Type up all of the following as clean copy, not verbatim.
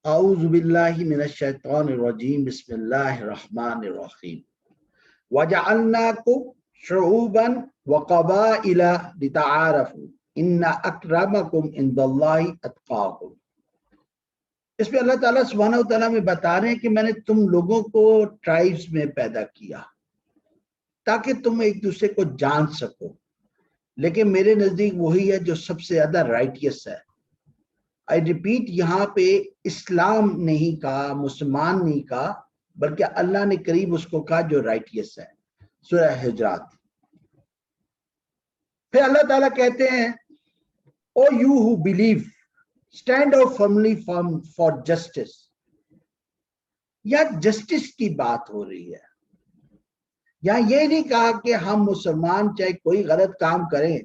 اعوذ باللہ من الشیطان الرجیم بسم اللہ الرحمن الرحیم وجعلناکم شعوبا وقبائل لتعارفوا ان اکرمکم عند اللہ اتقاکم۔ اس میں اللہ تعالیٰ سبحانہ و تعالیٰ میں بتا رہے ہیں کہ میں نے تم لوگوں کو ٹرائبز میں پیدا کیا تاکہ تم ایک دوسرے کو جان سکو، لیکن میرے نزدیک وہی ہے جو سب سے زیادہ رائٹیس ہے۔ آئی ریپیٹ، یہاں پہ اسلام نہیں کہا، مسلمان نہیں کہا، بلکہ اللہ نے قریب اس کو کہا جو رائٹیس ہے۔ سورہ حجرات۔ پھر اللہ تعالیٰ کہتے ہیں O you who believe stand out firmly for justice. یا جسٹس کی بات ہو رہی ہے، یہاں یہ نہیں کہا کہ ہم مسلمان چاہے کوئی غلط کام کریں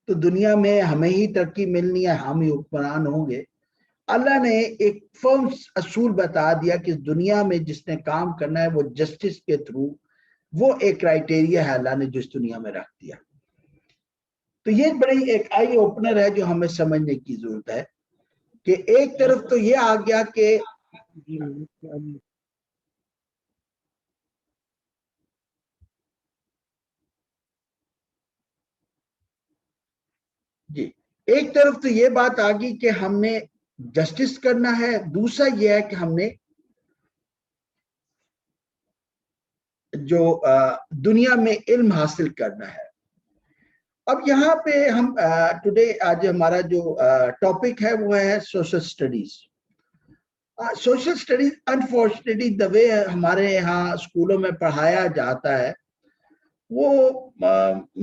تو دنیا میں ہمیں ہی ترقی ملنی ہے، ہم ہی حکمران ہوں گے۔ اللہ نے ایک فرم اصول بتا دیا کہ دنیا میں جس نے کام کرنا ہے وہ جسٹس کے تھرو، وہ ایک کرائٹیریا ہے اللہ نے جو اس دنیا میں رکھ دیا۔ تو یہ بڑی ایک آئی اوپنر ہے جو ہمیں سمجھنے کی ضرورت ہے کہ ایک طرف تو یہ آ گیا کہ جی، ایک طرف تو یہ بات آ گئی کہ ہم نے جسٹس کرنا ہے، دوسرا یہ ہے کہ ہم نے جو دنیا میں علم حاصل کرنا ہے۔ اب یہاں پہ ہم ٹوڈے آج ہمارا جو ٹاپک ہے وہ ہے social studies. Social studies unfortunately the way ہمارے یہاں اسکولوں میں پڑھایا جاتا ہے وہ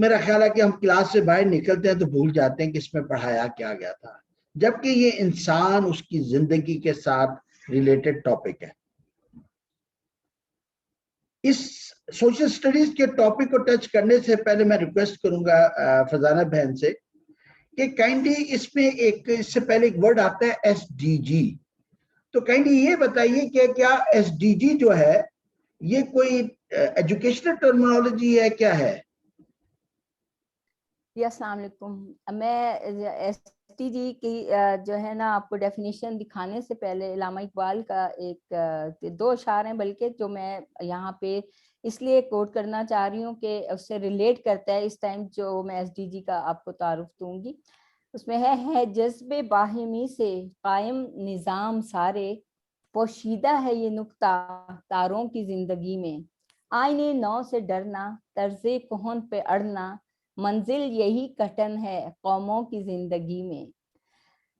میرا خیال ہے کہ ہم کلاس سے باہر نکلتے ہیں تو بھول جاتے ہیں کہ اس میں پڑھایا کیا گیا تھا، جبکہ یہ انسان اس کی زندگی کے ساتھ ریلیٹڈ ٹاپک ہے۔ اس سوشل سٹڈیز کے ٹاپک کو ٹچ کرنے سے پہلے میں ریکویسٹ کروں گا فضانہ بہن سے کہ کائنڈلی اس میں اس سے پہلے ایک ورڈ آتا ہے ایس ڈی جی، تو کائنڈلی یہ بتائیے کہ کیا ایس ڈی جی جو ہے یہ کوئی ایجوکیشنل ٹرمینالوجی ہے، کیا ہے؟ جی السلام علیکم۔ میں ایس ٹی جی کی جو ہے نا آپ کو ڈیفینیشن دکھانے سے پہلے علامہ اقبال کا ایک دو اشعار ہیں بلکہ جو میں یہاں پہ اس لیے کوٹ کرنا چاہ رہی ہوں کہ اس سے ریلیٹ کرتا ہے اس ٹائم جو میں ایس ڈی جی کا آپ کو تعارف دوں گی۔ اس میں ہے جذب باہمی سے قائم نظام سارے، پوشیدہ ہے یہ نقطہ تاروں کی زندگی میں، آئینے نو سے ڈرنا طرز کہن پہ اڑنا، منزل یہی کٹن ہے قوموں کی زندگی میں۔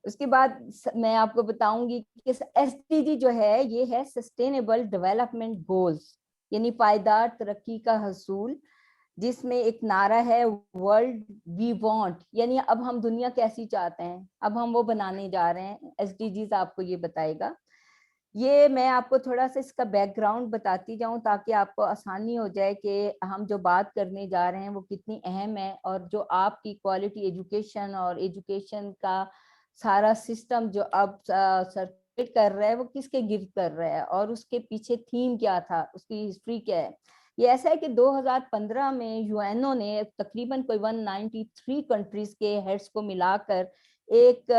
اس کے بعد میں آپ کو بتاؤں گی کہ ایس ڈی جی جو ہے یہ ہے سسٹینیبل ڈیولپمنٹ گولز، یعنی پائیدار ترقی کا حصول، جس میں ایک نعرہ ہے ورلڈ وی وانٹ، یعنی اب ہم دنیا کیسی چاہتے ہیں، اب ہم وہ بنانے جا رہے ہیں۔ ایس ڈی جیز آپ کو یہ بتائے گا۔ یہ میں آپ کو تھوڑا سا اس کا بیک گراؤنڈ بتاتی جاؤں تاکہ آپ کو آسانی ہو جائے کہ ہم جو بات کرنے جا رہے ہیں وہ کتنی اہم ہے، اور جو آپ کی کوالٹی ایجوکیشن اور ایجوکیشن کا سارا سسٹم جو اب سرکٹ کر رہا ہے وہ کس کے گرد کر رہا ہے، اور اس کے پیچھے تھیم کیا تھا، اس کی ہسٹری کیا ہے۔ یہ ایسا ہے کہ 2015 میں یو این او نے تقریباً کوئی 193 کنٹریز کے ہیڈز کو ملا کر ایک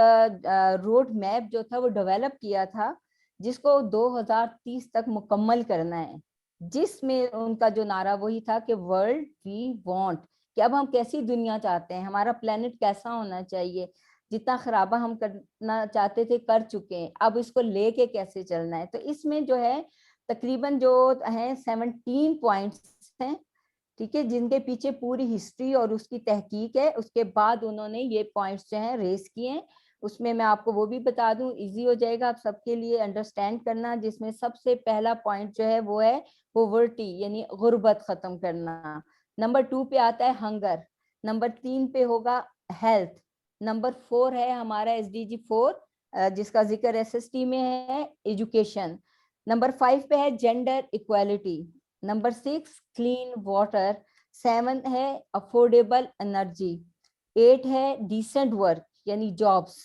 روڈ میپ جو تھا وہ ڈیولپ کیا تھا، جس کو 2030 تک مکمل کرنا ہے، جس میں ان کا جو نعرہ وہی تھا کہ ورلڈ وی وانٹ، کہ اب ہم کیسی دنیا چاہتے ہیں، ہمارا پلانٹ کیسا ہونا چاہیے، جتنا خرابہ ہم کرنا چاہتے تھے کر چکے ہیں، اب اس کو لے کے کیسے چلنا ہے۔ تو اس میں جو ہے تقریباً جو ہیں 17 پوائنٹس ہیں، ٹھیک ہے، جن کے پیچھے پوری ہسٹری اور اس کی تحقیق ہے۔ اس کے بعد انہوں نے یہ پوائنٹس جو ہیں ریز کیے ہیں، اس میں آپ کو وہ بھی بتا دوں، ایزی ہو جائے گا آپ سب کے لیے انڈرسٹینڈ کرنا۔ جس میں سب سے پہلا پوائنٹ جو ہے وہ ہے پوورٹی، یعنی غربت ختم کرنا۔ نمبر 2 پہ آتا ہے ہنگر، نمبر 3 پہ ہوگا ہیلتھ، نمبر 4 ہے ہمارا ایس ڈی جی 4 جس کا ذکر ایس ایس ٹی میں ہے ایجوکیشن، نمبر 5 پہ ہے gender equality, number 6 clean water, 7 ہے افورڈیبل انرجی، 8 ہے ڈیسنٹ ورک یعنی جابس،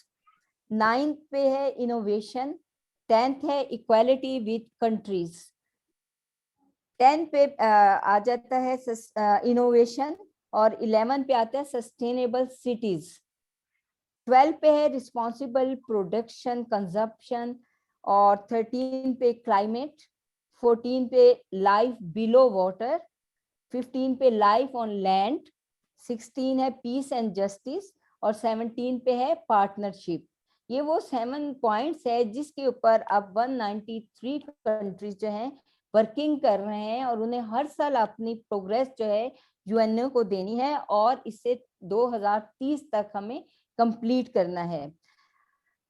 9 پہ ہے انوویشن، 10th ہے ایکویلٹی وتھ کنٹریز، 10 پہ آ جاتا ہے انوویشن، اور 11 پہ آتا ہے سسٹینیبل سٹیز، 12 پہ ہے رسپانسیبل پروڈکشن کنزمپشن، اور 13 پہ کلائمیٹ، 14 پہ لائف بلو واٹر، 15 پہ لائف آن لینڈ، 16 ہے پیس اینڈ جسٹس، اور 17 پہ ہے پارٹنرشپ. یہ وہ 7 پوائنٹس ہے جس کے اوپر اب 193 کنٹریز جو ہیں ورکنگ کر رہے ہیں، اور انہیں ہر سال اپنی پروگریس جو ہے یو این او کو دینی ہے، اور اسے 2030 تک ہمیں کمپلیٹ کرنا ہے.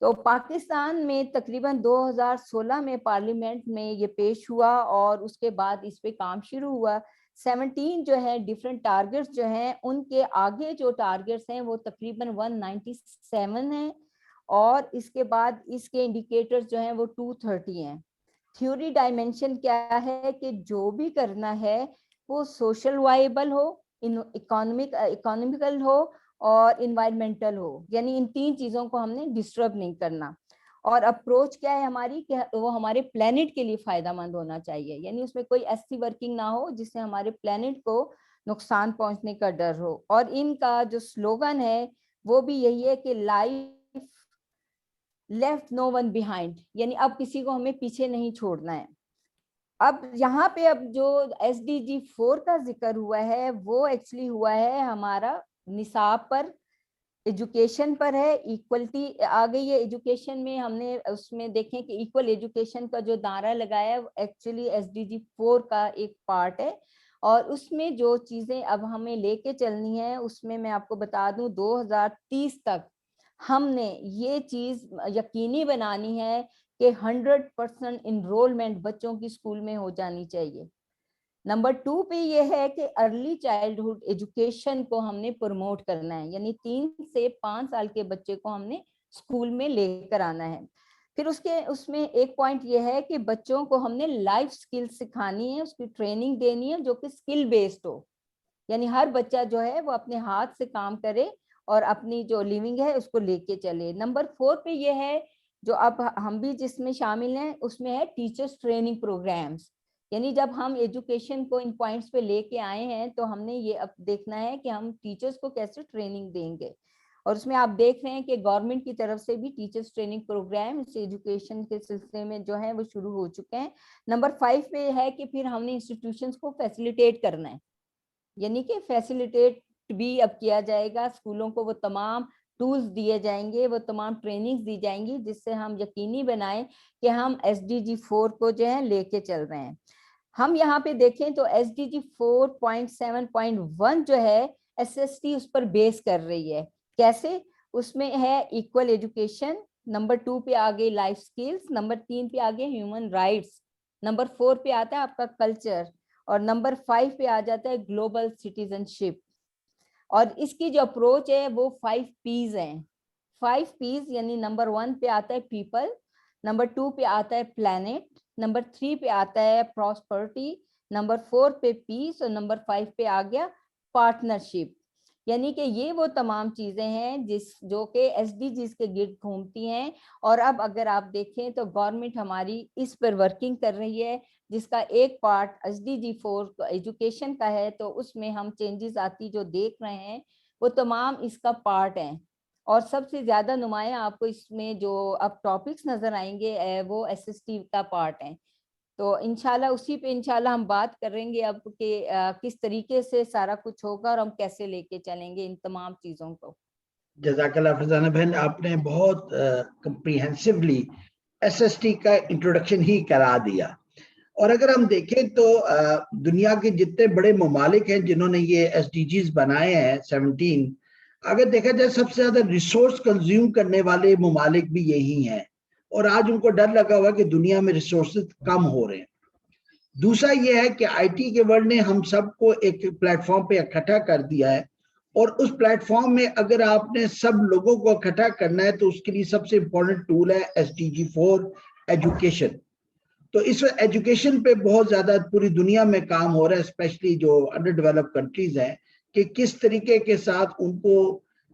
تو پاکستان میں تقریباً 2016 میں پارلیمنٹ میں یہ پیش ہوا، اور اس کے بعد اس پہ کام شروع ہوا. 17 جو ہے ڈفرینٹ ٹارگیٹس جو ہیں، ان کے آگے جو ٹارگیٹس ہیں وہ تقریباً 197 ہیں، اور اس کے بعد اس کے انڈیکیٹرز جو ہیں وہ 230 ہیں. تھیوری ڈائمینشن کیا ہے کہ جو بھی کرنا ہے وہ سوشل وائبل ہو، اکانومیکل ہو اور انوائرمنٹل ہو، یعنی ان 3 چیزوں کو ہم نے ڈسٹرب نہیں کرنا. اور اپروچ کیا ہے ہماری کہ وہ ہمارے پلانٹ کے لیے فائدہ مند ہونا چاہیے، یعنی اس میں کوئی ایسی ورکنگ نہ ہو جس سے ہمارے پلانٹ کو نقصان پہنچنے کا ڈر ہو. اور ان کا جو سلوگن ہے وہ بھی یہی ہے کہ لائف لیفٹ نو ون بیہائنڈ، یعنی اب کسی کو ہمیں پیچھے نہیں چھوڑنا ہے. اب یہاں پہ اب جو SDG 4 کا ذکر ہوا ہے وہ ایکچولی ہوا ہے ہمارا نصاب پر، ایجوکیشن پر ہے. ایکولٹی آ گئی ہے ایجوکیشن میں. ہم نے اس میں دیکھیں کہ ایکول ایجوکیشن کا جو نعرہ لگایا ہے ایکچولی SDG 4 کا ایک پارٹ ہے، اور اس میں جو چیزیں اب ہمیں لے کے چلنی ہے اس میں میں آپ کو بتا دوں 2030 تک ہم نے یہ چیز یقینی بنانی ہے کہ 100% انرولمنٹ بچوں کی اسکول میں ہو جانی چاہیے. نمبر 2 پہ یہ ہے کہ ارلی چائلڈہڈ ایجوکیشن کو ہم نے پروموٹ کرنا ہے، یعنی 3 سے 5 سال کے بچے کو ہم نے اسکول میں لے کر آنا ہے. پھر اس میں ایک پوائنٹ یہ ہے کہ بچوں کو ہم نے لائف سکل سکھانی ہے، اس کی ٹریننگ دینی ہے جو کہ سکل بیسڈ ہو، یعنی ہر بچہ جو ہے وہ اپنے ہاتھ سے کام کرے اور اپنی جو لیونگ ہے اس کو لے کے چلے. نمبر 4 پہ یہ ہے جو اب ہم بھی جس میں شامل ہیں اس میں ہے ٹیچرز ٹریننگ پروگرامز. یعنی جب ہم ایجوکیشن کو ان پوائنٹس پہ لے کے آئے ہیں تو ہم نے یہ اب دیکھنا ہے کہ ہم ٹیچرز کو کیسے ٹریننگ دیں گے. اور اس میں آپ دیکھ رہے ہیں کہ گورنمنٹ کی طرف سے بھی ٹیچرز ٹریننگ پروگرام اس ایجوکیشن کے سلسلے میں جو ہیں وہ شروع ہو چکے ہیں. نمبر 5 پہ ہے کہ پھر ہم نے انسٹیٹیوشنز کو فیسیلیٹیٹ کرنا ہے، یعنی کہ فیسیلیٹیٹ بھی اب کیا جائے گا. اسکولوں کو وہ تمام ٹولز دیے جائیں گے، وہ تمام ٹریننگز دی جائیں گی جس سے ہم یقینی بنائیں کہ ہم SDG 4 کو جو ہے لے کے چل رہے ہیں. ہم یہاں پہ دیکھیں تو SDG 4.7.1 جو ہے SST اس پر بیس کر رہی ہے. کیسے؟ اس میں ہے ایکول ایجوکیشن، نمبر 2 پہ آگے لائف سکلز، نمبر 3 پہ آگے ہیومن رائٹس، نمبر 4 پہ آتا ہے آپ کا کلچر، اور نمبر 5 پہ آ جاتا ہے گلوبل سٹیزن شپ. اور اس کی جو اپروچ ہے وہ 5 P's ہیں. 5 P's یعنی نمبر 1 پہ آتا ہے پیپل، نمبر 2 پہ آتا ہے پلانٹ، نمبر 3 پہ آتا ہے پراسپرٹی، نمبر 4 پہ پیس، اور نمبر 5 پہ آ گیا پارٹنرشپ. یعنی کہ یہ وہ تمام چیزیں ہیں جو کہ SDGs کے گرد گھومتی ہیں. اور اب اگر آپ دیکھیں تو گورنمنٹ ہماری اس پر ورکنگ کر رہی ہے، جس کا ایک پارٹ SDG 4 ایجوکیشن کا ہے، تو اس میں ہم چینجز آتی جو دیکھ رہے ہیں وہ تمام اس کا پارٹ ہیں. اور سب سے زیادہ نمایاں آپ کو اس میں جو اب ٹاپکس نظر آئیں گے وہ SST کا پارٹ ہیں. تو انشاءاللہ اسی پہ انشاءاللہ ہم بات کریں گے اب کہ کس طریقے سے سارا کچھ ہوگا اور ہم کیسے لے کے چلیں گے ان تمام چیزوں کو. جزاک اللہ فرزانہ بہن، آپ نے بہت کمپریہنسولی SST کا انٹروڈکشن ہی کرا دیا. اور اگر ہم دیکھیں تو دنیا کے جتنے بڑے ممالک ہیں جنہوں نے یہ SDGs بنائے ہیں 17، اگر دیکھا جائے سب سے زیادہ ریسورس کنزیوم کرنے والے ممالک بھی یہی ہیں، اور آج ان کو ڈر لگا ہوا کہ دنیا میں ریسورسز کم ہو رہے ہیں. دوسرا یہ ہے کہ IT کے ورلڈ نے ہم سب کو ایک پلیٹ فارم پہ اکٹھا کر دیا ہے، اور اس پلیٹ فارم میں اگر آپ نے سب لوگوں کو اکٹھا کرنا ہے تو اس کے لیے سب سے امپورٹنٹ ٹول ہے SDG 4 ایجوکیشن. تو اس ایجوکیشن پہ بہت زیادہ پوری دنیا میں کام ہو رہا ہے، اسپیشلی جو انڈر ڈیولپ کنٹریز ہیں، کہ کس طریقے کے ساتھ ان کو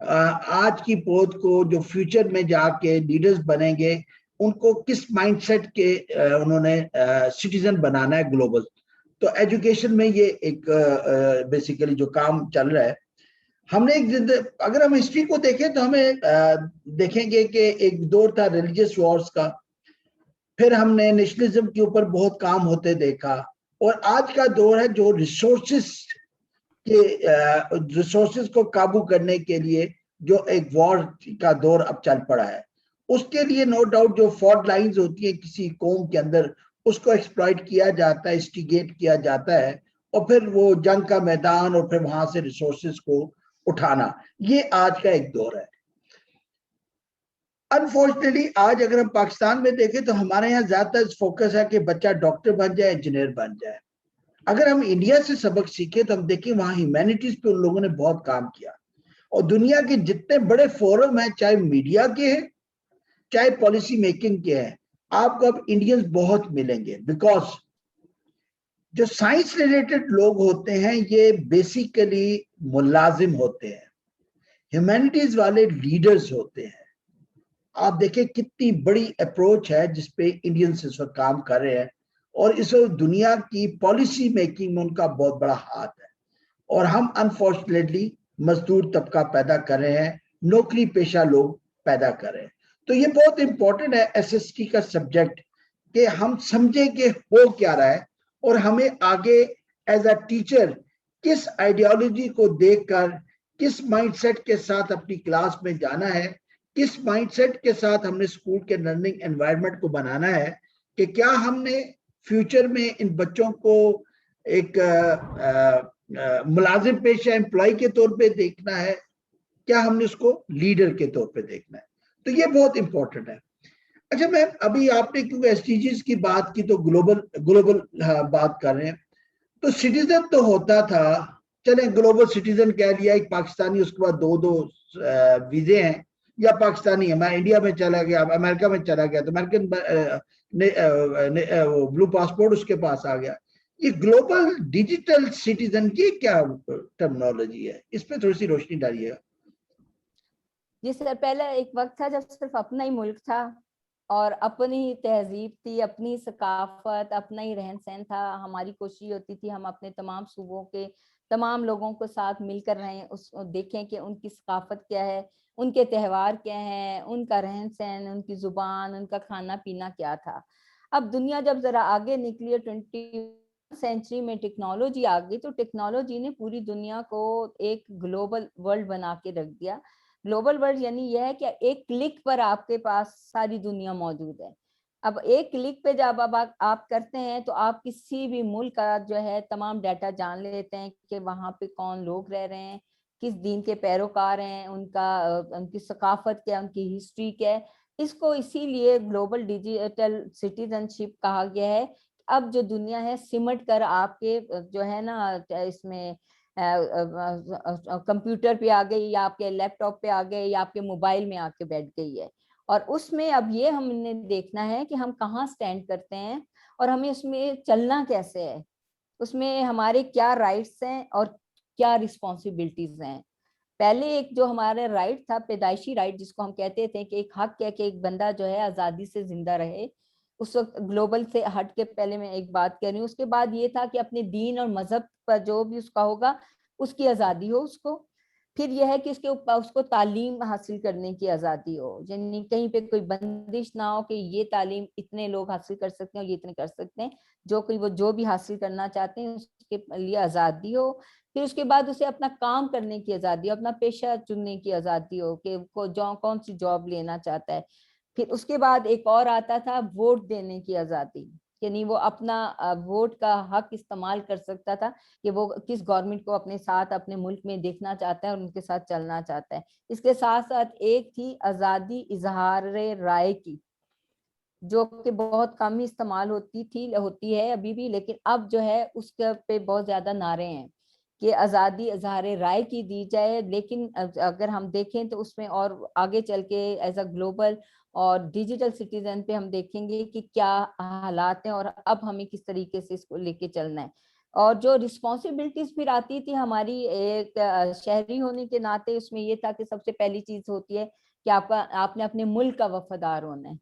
آج کی پود کو جو فیوچر میں جا کے لیڈرز بنیں گے ان کو کس مائنڈ سیٹ کے انہوں نے سٹیزن بنانا ہے گلوبل. تو ایجوکیشن میں یہ ایک بیسیکلی جو کام چل رہا ہے. ہم نے اگر ہم ہسٹری کو دیکھیں تو ہمیں دیکھیں گے کہ ایک دور تھا ریلیجیس وارز کا. پھر ہم نے نیشنلزم کے اوپر بہت کام ہوتے دیکھا, اور آج کا دور ہے جو ریسورسز کو قابو کرنے کے لیے جو ایک وار کا دور اب چل پڑا ہے. اس کے لیے نو ڈاؤٹ جو فالٹ لائنز ہوتی ہیں کسی قوم کے اندر, اس کو ایکسپلائٹ کیا جاتا ہے, اسٹیگیٹ کیا جاتا ہے, اور پھر وہ جنگ کا میدان اور پھر وہاں سے ریسورسز کو اٹھانا, یہ آج کا ایک دور ہے. انفارچونیٹلی آج اگر ہم پاکستان میں دیکھیں تو ہمارے یہاں زیادہ تر فوکس ہے کہ بچہ ڈاکٹر بن جائے, انجینئر بن جائے. اگر ہم انڈیا سے سبق سیکھیں تو ہم دیکھیں وہاں ہیومینٹیز پہ ان لوگوں نے بہت کام کیا, اور دنیا کے جتنے بڑے فورم ہیں, چاہے میڈیا کے ہیں چاہے پالیسی میکنگ کے ہیں, آپ کو اب انڈینز بہت ملیں گے, بیکاز جو سائنس ریلیٹڈ لوگ ہوتے ہیں یہ بیسیکلی ملازم ہوتے ہیں, ہیومینٹیز والے لیڈرز ہوتے ہیں. آپ دیکھیں کتنی بڑی اپروچ ہے جس پہ انڈینز اس وقت کام کر رہے ہیں, اور اس وقت دنیا کی پالیسی میکنگ میں ان کا بہت بڑا ہاتھ ہے. اور ہم انفارچونیٹلی مزدور طبقہ پیدا کر رہے ہیں, نوکری پیشہ لوگ پیدا کر رہے ہیں. تو یہ بہت امپورٹنٹ ہے ایس ایس ٹی کا سبجیکٹ, کہ ہم سمجھیں کہ ہو کیا رہا ہے, اور ہمیں آگے ایز اے ٹیچر کس آئیڈیالوجی کو دیکھ کر کس مائنڈ سیٹ کے ساتھ اپنی کلاس میں جانا ہے, کس مائنڈ سیٹ کے ساتھ ہم نے اسکول کے لرننگ انوائرمنٹ کو بنانا ہے, کہ کیا ہم نے فیوچر میں ان بچوں کو ایک ملازم پیشہ امپلائی کے طور پہ دیکھنا ہے, کیا ہم نے اس کو لیڈر کے طور پہ دیکھنا ہے. تو یہ بہت امپورٹنٹ ہے. اچھا میم, ابھی آپ نے کیونکہ ایس ڈی جیز کی بات کی تو گلوبل بات کر رہے ہیں, تو سٹیزن تو ہوتا تھا, چلیں گلوبل سٹیزن کہہ لیا, ایک پاکستانی اس کے بعد دو ویزے ہیں, یا پاکستانی ہے, میں انڈیا میں چلا گیا, امریکہ میں چلا گیا تو امریکن بلو پاسپورٹ اس کے پاس آ گیا. یہ گلوبل ڈیجیٹل سٹیزن کی کیا ٹرمنالوجی ہے, اس پہ تھوڑی سی روشنی ڈالیے گا. جی سر, پہلے ایک وقت تھا جب صرف اپنا ہی ملک تھا اور اپنی ہی تہذیب تھی, اپنی ثقافت, اپنا ہی رہن سہن تھا. ہماری کوشش ہوتی تھی ہم اپنے تمام صوبوں کے تمام لوگوں کو ساتھ مل کر رہیں, دیکھیں کہ ان کی ثقافت کیا ہے, ان کے تہوار کیا ہیں, ان کا رہن سہن, ان کی زبان, ان کا کھانا پینا کیا تھا. اب دنیا جب ذرا آگے نکلی, 20 سینچری میں ٹیکنالوجی آ گئی, تو ٹیکنالوجی نے پوری دنیا کو ایک گلوبل ورلڈ بنا کے رکھ دیا. گلوبل ورلڈ یعنی یہ ہے کہ ایک کلک پر آپ کے پاس ساری دنیا موجود ہے. اب ایک کلک پہ جب آپ کرتے ہیں تو آپ کسی بھی ملک کا جو ہے تمام ڈیٹا جان لیتے ہیں کہ وہاں پہ کون لوگ رہ رہے ہیں, کس دین کے پیروکار ہیں, ان کی ثقافت کیا, ان کی ہسٹری کیا ہے. اس کو اسی لیے گلوبل ڈیجیٹل سٹیزن شپ کہا گیا ہے. اب جو دنیا ہے سمٹ کر آپ کے جو ہے نا اس میں کمپیوٹر پہ آ گئی, یا آپ کے لیپ ٹاپ پہ آ گئے, یا آپ کے موبائل میں آ کے بیٹھ گئی ہے. اور اس میں اب یہ ہم نے دیکھنا ہے کہ ہم کہاں سٹینڈ کرتے ہیں اور ہمیں اس میں چلنا کیسے ہے, اس میں ہمارے کیا رائٹس ہیں اور کیا رسپانسبلٹیز ہیں. پہلے ایک جو ہمارا رائٹ تھا, پیدائشی رائٹ جس کو ہم کہتے تھے کہ ایک حق ہے کہ ایک بندہ جو ہے آزادی سے زندہ رہے, اس وقت گلوبل سے ہٹ کے پہلے میں ایک بات کہہ رہی ہوں. اس کے بعد یہ تھا کہ اپنے دین اور مذہب پر جو بھی اس کا ہوگا اس کی آزادی ہو اس کو. پھر یہ ہے کہ اس کو تعلیم حاصل کرنے کی آزادی ہو, یعنی کہیں پہ کوئی بندش نہ ہو کہ یہ تعلیم اتنے لوگ حاصل کر سکتے ہیں اور یہ اتنے کر سکتے ہیں, وہ جو بھی حاصل کرنا چاہتے ہیں اس کے لیے آزادی ہو. پھر اس کے بعد اسے اپنا کام کرنے کی آزادی ہو, اپنا پیشہ چننے کی آزادی ہو کہ کون سی جاب لینا چاہتا ہے. پھر اس کے بعد ایک اور آتا تھا ووٹ دینے کی آزادی, یعنی وہ اپنا ووٹ کا حق استعمال کر سکتا تھا کہ وہ کس گورنمنٹ کو اپنے ساتھ اپنے ملک میں دیکھنا چاہتا ہے اور ان کے ساتھ چلنا چاہتا ہے. اس کے ساتھ ساتھ ایک تھی آزادی اظہار رائے کی, جو کہ بہت کم ہی استعمال ہوتی ہے ابھی بھی, لیکن اب جو ہے اس کے پہ بہت زیادہ نعرے ہیں کہ آزادی اظہار رائے کی دی جائے. لیکن اگر ہم دیکھیں تو اس میں اور آگے چل کے ایز اے گلوبل اور ڈیجیٹل سٹیزن پہ ہم دیکھیں گے کہ کیا حالات ہیں اور اب ہمیں کس طریقے سے اس کو لے کے چلنا ہے. اور جو رسپانسبلٹیز پھر آتی تھی ہماری ایک شہری ہونے کے ناطے, اس میں یہ تھا کہ سب سے پہلی چیز ہوتی ہے کہ آپ نے اپنے ملک کا وفادار ہونا ہے,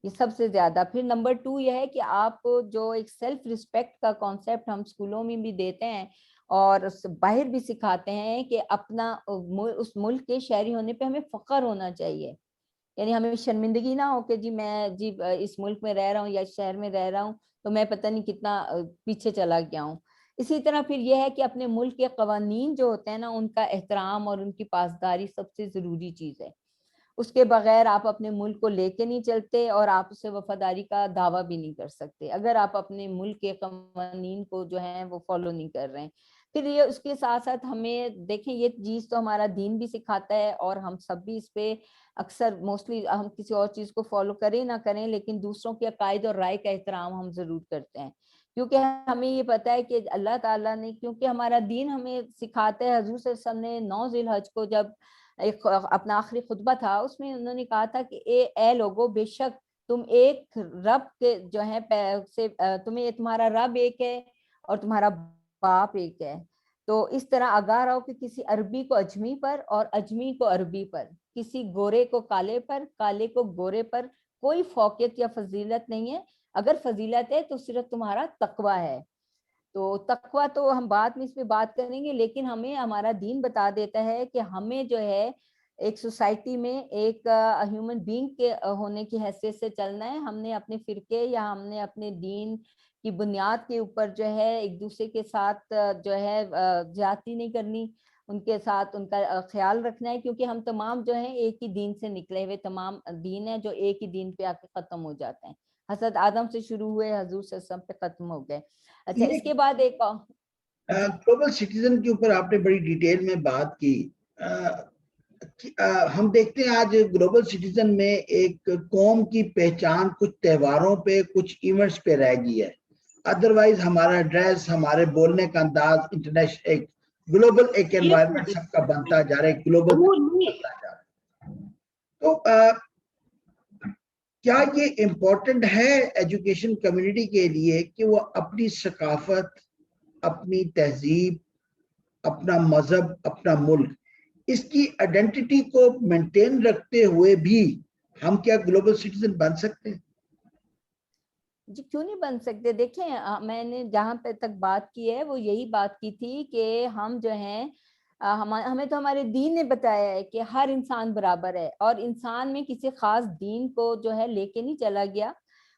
یہ سب سے زیادہ. پھر نمبر 2 یہ ہے کہ آپ جو ایک سیلف ریسپیکٹ کا کانسیپٹ ہم اسکولوں میں بھی دیتے ہیں اور باہر بھی سکھاتے ہیں کہ اپنا اس ملک کے شہری ہونے پہ ہمیں فخر ہونا چاہیے. یعنی ہمیں شرمندگی نہ ہو کہ جی میں جی اس ملک میں رہ رہا ہوں یا اس شہر میں رہ رہا ہوں تو میں پتہ نہیں کتنا پیچھے چلا گیا ہوں. اسی طرح پھر یہ ہے کہ اپنے ملک کے قوانین جو ہوتے ہیں نا ان کا احترام اور ان کی پاسداری سب سے ضروری چیز ہے. اس کے بغیر آپ اپنے ملک کو لے کے نہیں چلتے اور آپ اسے وفاداری کا دعویٰ بھی نہیں کر سکتے اگر آپ اپنے ملک کے قوانین کو جو ہیں وہ فالو نہیں کر رہے ہیں. پھر یہ اس کے ساتھ ساتھ ہمیں دیکھیں یہ چیز تو ہمارا دین بھی سکھاتا ہے اور ہم سب بھی اس پہ اکثر موسٹلی ہم کسی اور چیز کو فالو کریں نہ کریں لیکن دوسروں کے عقائد اور رائے کا احترام ہم ضرور کرتے ہیں کیونکہ ہمیں یہ پتہ ہے کہ اللہ تعالیٰ نے کیونکہ ہمارا دین ہمیں سکھاتا ہے. حضور صلی اللہ علیہ وسلم نے 9 ذی الحج کو جب ایک اپنا آخری خطبہ تھا اس میں انہوں نے کہا تھا کہ اے لوگو بے شک تم ایک رب کے جو ہے تمہیں تمہارا رب ایک ہے اور تمہارا باپ ایک ہے. تو اس طرح آگاہ رہو کہ کسی عربی کو اجمی پر اور اجمی کو عربی پر, کسی گورے کو کالے پر, کالے کو گورے پر کوئی فوقیت یا فضیلت نہیں ہے. اگر فضیلت ہے تو صرف تمہارا تقویٰ ہے. تو تقویٰ تو ہم بعد میں اس پہ بات کریں گے لیکن ہمیں ہمارا دین بتا دیتا ہے کہ ہمیں جو ہے ایک سوسائٹی میں ایک ہیومن بینگ کے ہونے کی حیثیت سے چلنا ہے. ہم نے اپنے فرقے یا ہم نے اپنے دین کی بنیاد کے اوپر جو ہے ایک دوسرے کے ساتھ جو ہے زیادتی نہیں کرنی, ان کے ساتھ ان کا خیال رکھنا ہے کیونکہ ہم تمام جو ہیں ایک ہی دین سے نکلے ہوئے تمام دین ہیں جو ایک ہی دین پہ آ کے ختم ہو جاتے ہیں. حضرت آدم سے شروع ہوئے حضور صلی اللہ علیہ وسلم پہ ختم ہو گئے. اچھا اس کے بعد ایک جی گلوبل سٹیزن کے اوپر آپ نے بڑی ڈیٹیل میں بات کی. ہم دیکھتے ہیں آج گلوبل سٹیزن میں ایک قوم کی پہچان کچھ تہواروں پہ کچھ ایونٹس پہ رہ گئی ہے. ادروائز ہمارا ڈریس ہمارے بولنے کا انداز انٹرنیشنل ایک گلوبل ایک انوائرمنٹ سب کا بنتا جا رہا ہے, گلوبل بنتا جا رہا ہے. تو کیا یہ امپورٹنٹ ہے ایجوکیشن کمیونٹی کے لیے کہ وہ اپنی ثقافت, اپنی تہذیب, اپنا مذہب, اپنا ملک, اس کی آئیڈینٹی کو مینٹین رکھتے ہوئے بھی ہم کیا گلوبل سٹیزن بن سکتے ہیں؟ جی کیوں نہیں بن سکتے. دیکھیں میں نے جہاں پہ تک بات کی ہے وہ یہی بات کی تھی کہ ہم جو ہیں ہمیں تو ہمارے دین نے بتایا ہے کہ ہر انسان برابر ہے اور انسان میں کسی خاص دین کو جو ہے لے کے نہیں چلا گیا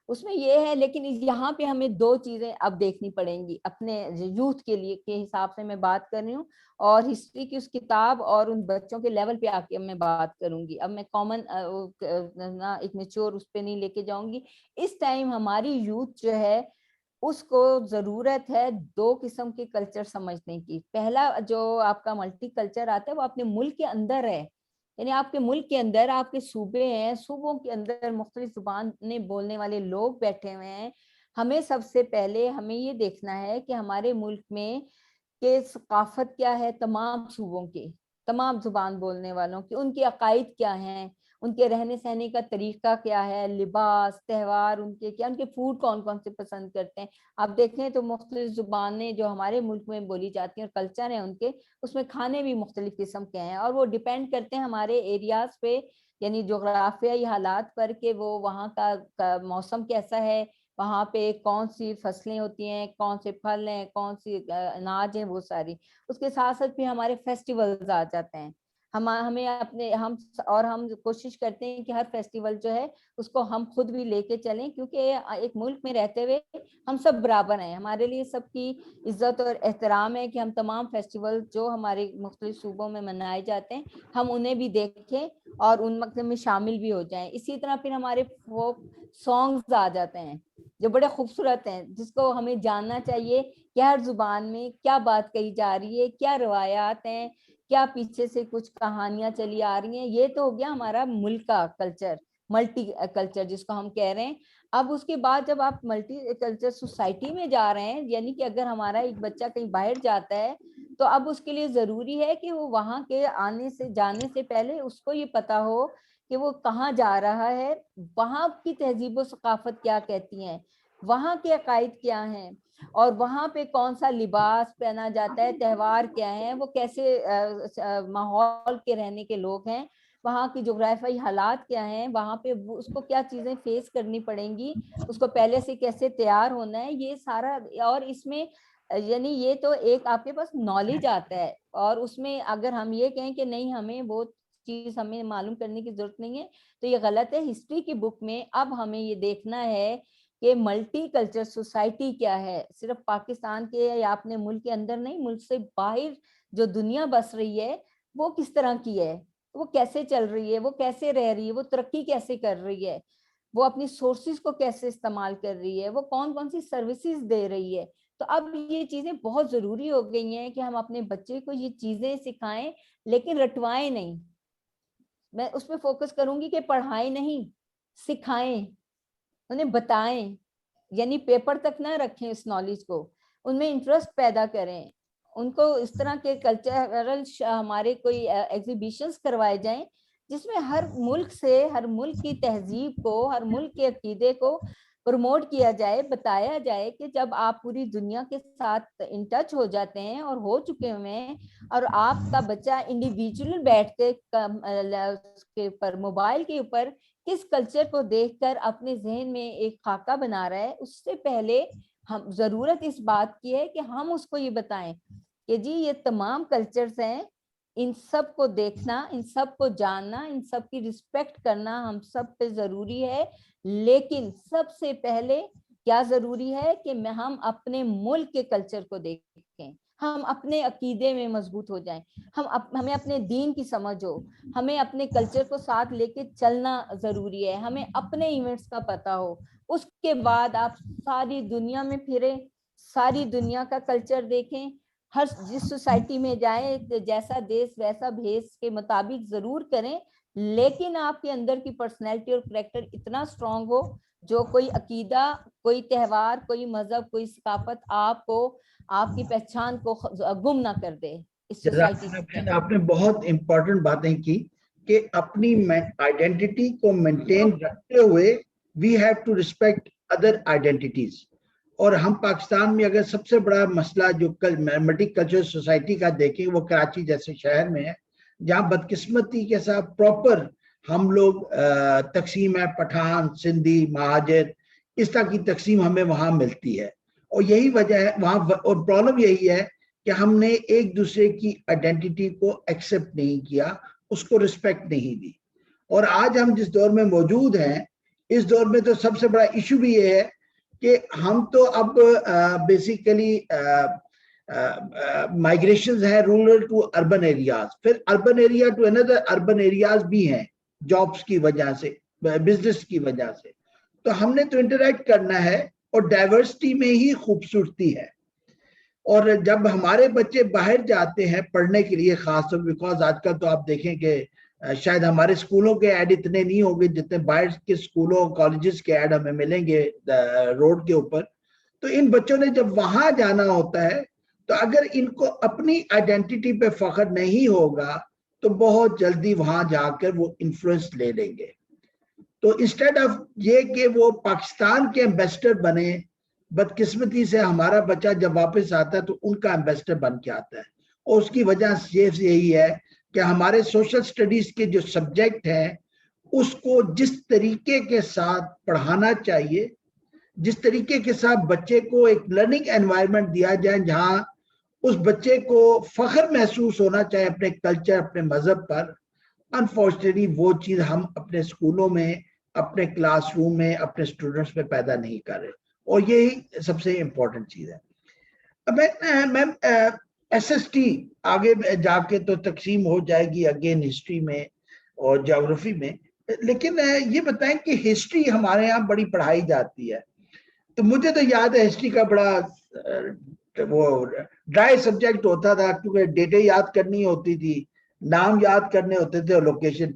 اس میں یہ ہے. لیکن یہاں پہ ہمیں 2 چیزیں اب دیکھنی پڑیں گی اپنے یوتھ کے لیے کے حساب سے میں بات کر رہی ہوں اور ہسٹری کی اس کتاب اور ان بچوں کے لیول پہ آ کے میں بات کروں گی. اب میں کامن ایک میچور اس پہ نہیں لے کے جاؤں گی. اس ٹائم ہماری یوتھ جو ہے اس کو ضرورت ہے 2 قسم کے کلچر سمجھنے کی. پہلا جو آپ کا ملٹی کلچر آتا ہے وہ اپنے ملک کے اندر ہے, یعنی آپ کے ملک کے اندر آپ کے صوبے ہیں, صوبوں کے اندر مختلف زبانیں بولنے والے لوگ بیٹھے ہوئے ہیں. ہمیں سب سے پہلے ہمیں یہ دیکھنا ہے کہ ہمارے ملک میں کہ ثقافت کیا ہے تمام صوبوں کے, تمام زبان بولنے والوں کی, ان کے عقائد کیا ہیں, ان کے رہنے سہنے کا طریقہ کیا ہے, لباس, تہوار ان کے کیا, ان کے فوڈ کون کون سے پسند کرتے ہیں. آپ دیکھیں تو مختلف زبانیں جو ہمارے ملک میں بولی جاتی ہیں اور کلچر ہیں ان کے, اس میں کھانے بھی مختلف قسم کے ہیں اور وہ ڈیپینڈ کرتے ہیں ہمارے ایریاز پہ, یعنی جغرافیائی حالات پر کہ وہ وہاں کا موسم کیسا ہے, وہاں پہ کون سی فصلیں ہوتی ہیں, کون سے پھل ہیں, کون سی اناج ہیں, وہ ساری. اس کے ساتھ ساتھ پھر ہمارے فیسٹیولز آ جاتے ہیں. ہمیں اپنے ہم کوشش کرتے ہیں کہ ہر فیسٹیول جو ہے اس کو ہم خود بھی لے کے چلیں کیونکہ ایک ملک میں رہتے ہوئے ہم سب برابر ہیں. ہمارے لیے سب کی عزت اور احترام ہے کہ ہم تمام فیسٹیول جو ہمارے مختلف صوبوں میں منائے جاتے ہیں ہم انہیں بھی دیکھیں اور ان مقصد میں شامل بھی ہو جائیں. اسی طرح پھر ہمارے فوک سانگز آ جاتے ہیں جو بڑے خوبصورت ہیں, جس کو ہمیں جاننا چاہیے کہ ہر زبان میں کیا بات کہی جا رہی ہے, کیا روایات ہیں, کیا پیچھے سے کچھ کہانیاں چلی آ رہی ہیں. یہ تو ہو گیا ہمارا ملک کا کلچر, ملٹی کلچر جس کو ہم کہہ رہے ہیں. اب اس کے بعد جب آپ ملٹی کلچر سوسائٹی میں جا رہے ہیں, یعنی کہ اگر ہمارا ایک بچہ کہیں باہر جاتا ہے تو اب اس کے لیے ضروری ہے کہ وہ وہاں کے جانے سے پہلے اس کو یہ پتا ہو کہ وہ کہاں جا رہا ہے, وہاں کی تہذیب و ثقافت کیا کہتی ہیں, وہاں کے عقائد کیا ہیں, اور وہاں پہ کون سا لباس پہنا جاتا ہے, تہوار کیا ہیں, وہ کیسے ماحول کے رہنے کے لوگ ہیں, وہاں کی جغرافیائی حالات کیا ہیں, وہاں پہ اس کو کیا چیزیں فیس کرنی پڑیں گی, اس کو پہلے سے کیسے تیار ہونا ہے, یہ سارا. اور اس میں یعنی یہ تو ایک آپ کے پاس نالج آتا ہے, اور اس میں اگر ہم یہ کہیں کہ نہیں ہمیں وہ چیز ہمیں معلوم کرنے کی ضرورت نہیں ہے تو یہ غلط ہے. ہسٹری کی بک میں اب ہمیں یہ دیکھنا ہے کہ ملٹی کلچر سوسائٹی کیا ہے, صرف پاکستان کے یا اپنے ملک کے اندر نہیں, ملک سے باہر جو دنیا بس رہی ہے وہ کس طرح کی ہے, وہ کیسے چل رہی ہے, وہ کیسے رہ رہی ہے, وہ ترقی کیسے کر رہی ہے, وہ اپنی سورسز کو کیسے استعمال کر رہی ہے, وہ کون کون سی سروسز دے رہی ہے. تو اب یہ چیزیں بہت ضروری ہو گئی ہیں کہ ہم اپنے بچے کو یہ چیزیں سکھائیں, لیکن رٹوائیں نہیں. میں اس پہ فوکس کروں گی کہ پڑھائیں نہیں, سکھائیں, انہیں بتائیں, یعنی پیپر تک نہ رکھیں اس نالج کو, ان میں انٹرسٹ پیدا کریں, ان کو اس طرح کے کلچرل ہمارے کوئی ایگزیبیشنز کروائے جائیں جس میں ہر ملک سے, ہر ملک کی تہذیب کو, ہر ملک کے عقیدے کو پروموٹ کیا جائے, بتایا جائے کہ جب آپ پوری دنیا کے ساتھ ان ٹچ ہو جاتے ہیں اور ہو چکے ہوئے ہیں, اور آپ کا بچہ انڈیویجول بیٹھ کے پر موبائل کے اوپر کس کلچر کو دیکھ کر اپنے ذہن میں ایک خاکہ بنا رہا ہے, اس سے پہلے ہم ضرورت اس بات کی ہے کہ ہم اس کو یہ بتائیں کہ جی یہ تمام کلچرز ہیں, ان سب کو دیکھنا, ان سب کو جاننا, ان سب کی رسپیکٹ کرنا ہم سب پہ ضروری ہے. لیکن سب سے پہلے کیا ضروری ہے کہ ہم اپنے ملک کے کلچر کو دیکھیں, ہم اپنے عقیدے میں مضبوط ہو جائیں, ہمیں اپنے دین کی سمجھ ہو, ہمیں اپنے کلچر کو ساتھ لے کے چلنا ضروری ہے, ہمیں اپنے ایونٹس کا پتہ ہو. اس کے بعد آپ ساری دنیا میں پھریں, ساری دنیا کا کلچر دیکھیں, ہر جس سوسائٹی میں جائیں جیسا دیش ویسا بھیس کے مطابق ضرور کریں, لیکن آپ کے اندر کی پرسنالٹی اور کریکٹر اتنا اسٹرانگ ہو جو کوئی عقیدہ, کوئی تہوار, کوئی مذہب, کوئی ثقافت آپ کو, آپ کی پہچان کو گم نہ کر دے اس سوسائٹی سے. آپ نے بہت امپورٹنٹ باتیں کی کہ اپنی آئیڈینٹی کو مینٹین رکھتے ہوئے we have to respect other identities. اور ہم پاکستان میں اگر سب سے بڑا مسئلہ جو ملٹی کلچرل سوسائٹی کا دیکھیں وہ کراچی جیسے شہر میں ہے, جہاں بدقسمتی کے ساتھ پراپر ہم لوگ تقسیم ہے, پٹھان, سندھی, مہاجر, اس طرح کی تقسیم ہمیں وہاں ملتی ہے. اور یہی وجہ ہے وہاں, اور پرابلم یہی ہے کہ ہم نے ایک دوسرے کی آئیڈینٹی کو ایکسپٹ نہیں کیا, اس کو رسپیکٹ نہیں دی. اور آج ہم جس دور میں موجود ہیں, اس دور میں تو سب سے بڑا ایشو بھی یہ ہے کہ ہم تو اب بیسیکلی مائگریشنز ہیں رورل ٹو اربن ایریاز, پھر اربن ایریا ٹو اندر اربن ایریاز بھی ہیں جابس کی وجہ سے, بزنس کی وجہ سے. تو ہم نے تو انٹریکٹ کرنا ہے, اور ڈائیورسٹی میں ہی خوبصورتی ہے. اور جب ہمارے بچے باہر جاتے ہیں پڑھنے کے لیے, خاص طور بیکاز آج کل تو آپ دیکھیں کہ شاید ہمارے اسکولوں کے ایڈ اتنے نہیں ہوں گے جتنے باہر کے اسکولوں کالجز کے ایڈ ہمیں ملیں گے روڈ کے اوپر. تو ان بچوں نے جب وہاں جانا ہوتا ہے تو اگر ان کو اپنی آئیڈینٹی پہ فخر نہیں ہوگا تو بہت جلدی وہاں جا کر وہ انفلوئنس لے لیں گے. تو انسٹیڈ آف یہ کہ وہ پاکستان کے ایمبیسڈر بنے, بدقسمتی سے ہمارا بچہ جب واپس آتا ہے تو ان کا ایمبیسڈر بن کے آتا ہے. اور اس کی وجہ یہی ہے کہ ہمارے سوشل سٹڈیز کے جو سبجیکٹ ہیں اس کو جس طریقے کے ساتھ پڑھانا چاہیے, جس طریقے کے ساتھ بچے کو ایک لرننگ انوائرمنٹ دیا جائے جہاں اس بچے کو فخر محسوس ہونا چاہے اپنے کلچر, اپنے مذہب پر, انفارچونیٹلی وہ چیز ہم اپنے اسکولوں میں, اپنے کلاس روم میں, اپنے اسٹوڈنٹس میں پیدا نہیں کر رہے. اور یہی سب سے امپورٹنٹ چیز ہے. میم ایس ایس ٹی آگے جا کے تو تقسیم ہو جائے گی اگین ہسٹری میں اور جیوگرافی میں, لیکن یہ بتائیں کہ ہسٹری ہمارے یہاں بڑی پڑھائی جاتی ہے. تو مجھے تو یاد ہے ہسٹری کا بڑا وہ ڈرائی سبجیکٹ ہوتا تھا, کیونکہ ڈیٹے یاد کرنی ہوتی تھی, نام یاد کرنے ہوتے تھے اور لوکیشن.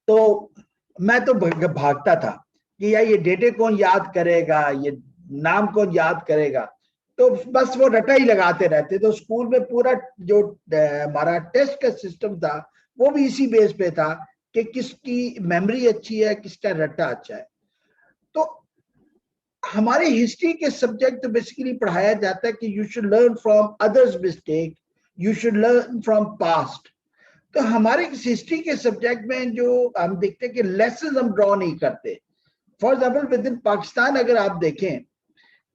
تو میں تو بھاگتا تھا کہ یا یہ ڈیٹے کون یاد کرے گا, یہ نام کون یاد کرے گا. تو بس وہ رٹا ہی لگاتے رہتے. تو اسکول میں پورا جو ہمارا ٹیسٹ کا سسٹم تھا وہ بھی اسی بیس پہ تھا کہ کس کی میموری اچھی ہے, کس کا رٹا اچھا ہے. تو ہمارے ہسٹری کے سبجیکٹ تو بیسیکلی پڑھایا جاتا ہے کہ you should learn from others mistake, you should learn from past. تو ہمارے ہسٹری کے سبجیکٹ میں جو ہم دیکھتے ہیں کہ لیسنز ہم ڈرا نہیں کرتے. For example with in Pakistan اگر آپ دیکھیں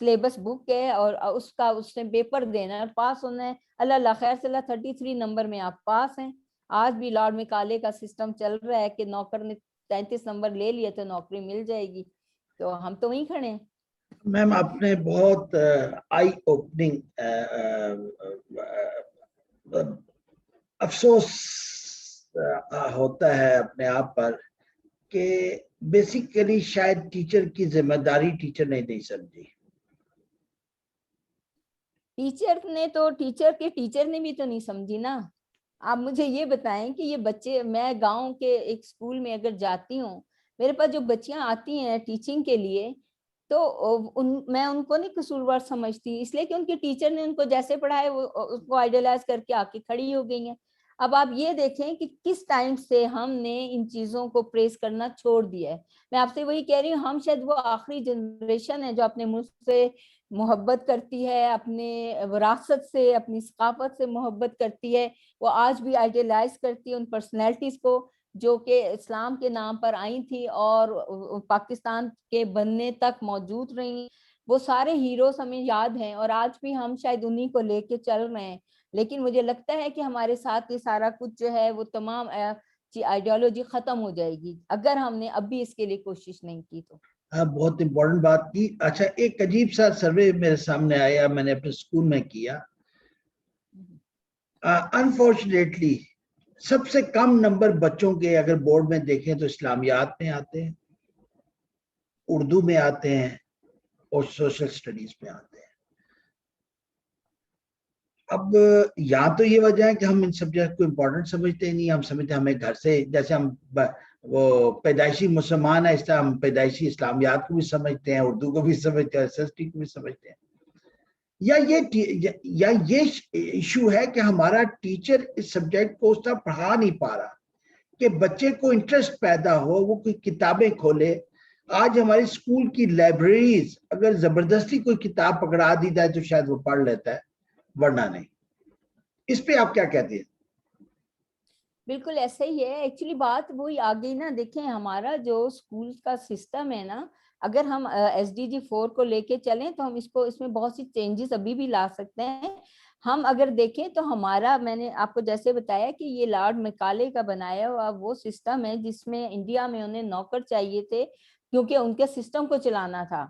سلیبس بک ہے اور اس کا اس نے پیپر دینا ہے اور پاس ہونا ہے. اللہ خیر سے اللہ 33 نمبر میں آپ پاس ہیں. آج بھی لارڈ میکالے کا سسٹم چل رہا ہے کہ نوکر نے 33 نمبر لے لیے تو نوکری مل جائے گی, تو ہم تو وہیں کھڑے ہیں. میم آپ نے بہت آئی اوپننگ افسوس ہوتا ہے اپنے آپ پر کہ بیسیکلی شاید ٹیچر کی ذمہ داری ٹیچر نے نہیں سمجھی. ٹیچر نے بھی تو نہیں سمجھی نا. آپ مجھے یہ بتائیں کہ یہ بچے, میں گاؤں کے ایک اسکول میں اگر جاتی ہوں, میرے پاس جو بچیاں آتی ہیں ٹیچنگ کے لیے, تو میں ان کو نہیں قصوروار سمجھتی, اس لیے کہ ان کے ٹیچر نے ان کو جیسے پڑھایا وہ اس کو آئیڈیلائز کر کے آ کے کھڑی ہو گئی ہیں. اب آپ یہ دیکھیں کہ کس ٹائم سے ہم نے ان چیزوں کو پریس کرنا چھوڑ دیا ہے. میں آپ سے وہی کہہ رہی ہوں, ہم شاید وہ آخری جنریشن ہے جو اپنے ملک سے محبت کرتی ہے, اپنے وراثت سے, اپنی ثقافت سے محبت کرتی ہے. وہ آج بھی آئیڈیلائز کرتی ہے ان پرسنالٹیز کو جو کہ اسلام کے نام پر آئی تھی اور پاکستان کے بننے تک موجود رہی. وہ سارے ہیروز ہمیں یاد ہیں اور آج بھی ہم شاید انہی کو لے کے چل رہے ہیں. لیکن مجھے لگتا ہے کہ ہمارے ساتھ یہ سارا کچھ جو ہے وہ تمام آئیڈیالوجی ختم ہو جائے گی اگر ہم نے اب بھی اس کے لیے کوشش نہیں کی تو. بہت امپورٹنٹ بات کی. اچھا, ایک عجیب سا سروے میرے سامنے آیا, میں نے اپنے اسکول میں کیا. انفارچونیٹلی سب سے کم نمبر بچوں کے اگر بورڈ میں دیکھیں تو اسلامیات میں آتے ہیں, اردو میں آتے ہیں اور سوشل سٹڈیز میں آتے ہیں. اب یا تو یہ وجہ ہے کہ ہم ان سبجیکٹ کو امپورٹنٹ سمجھتے نہیں, ہم سمجھتے ہیں ہمیں گھر سے, جیسے ہم وہ پیدائشی مسلمان ہیں اس طرح ہم پیدائشی اسلامیات کو بھی سمجھتے ہیں, اردو کو بھی سمجھتے ہیں, SST کو بھی سمجھتے ہیں. یا یہ ایشو ہے کہ ہمارا ٹیچر اس سبجیکٹ کو اس طرح پڑھا نہیں پا رہا کہ بچے کو انٹرسٹ پیدا ہو, وہ کوئی کتابیں کھولے. آج ہماری اسکول کی لائبریریز اگر زبردستی کوئی کتاب پکڑا دی جائے تو شاید وہ پڑھ لیتا ہے, ورنہ نہیں. اس پہ آپ کیا کہتے ہیں؟ بالکل ایسا ہی ہے. ایکچولی بات وہی آ گئی نا. دیکھیں ہمارا جو اسکول کا سسٹم ہے نا, اگر ہم SDG 4 کو لے کے چلیں تو ہم اس میں بہت سی چینجز ابھی بھی لا سکتے ہیں. ہم اگر دیکھیں تو ہمارا, میں نے آپ کو جیسے بتایا کہ یہ لارڈ میکالے کا بنایا ہوا وہ سسٹم ہے جس میں انڈیا میں انہیں نوکر چاہیے تھے کیونکہ ان کے سسٹم کو چلانا تھا.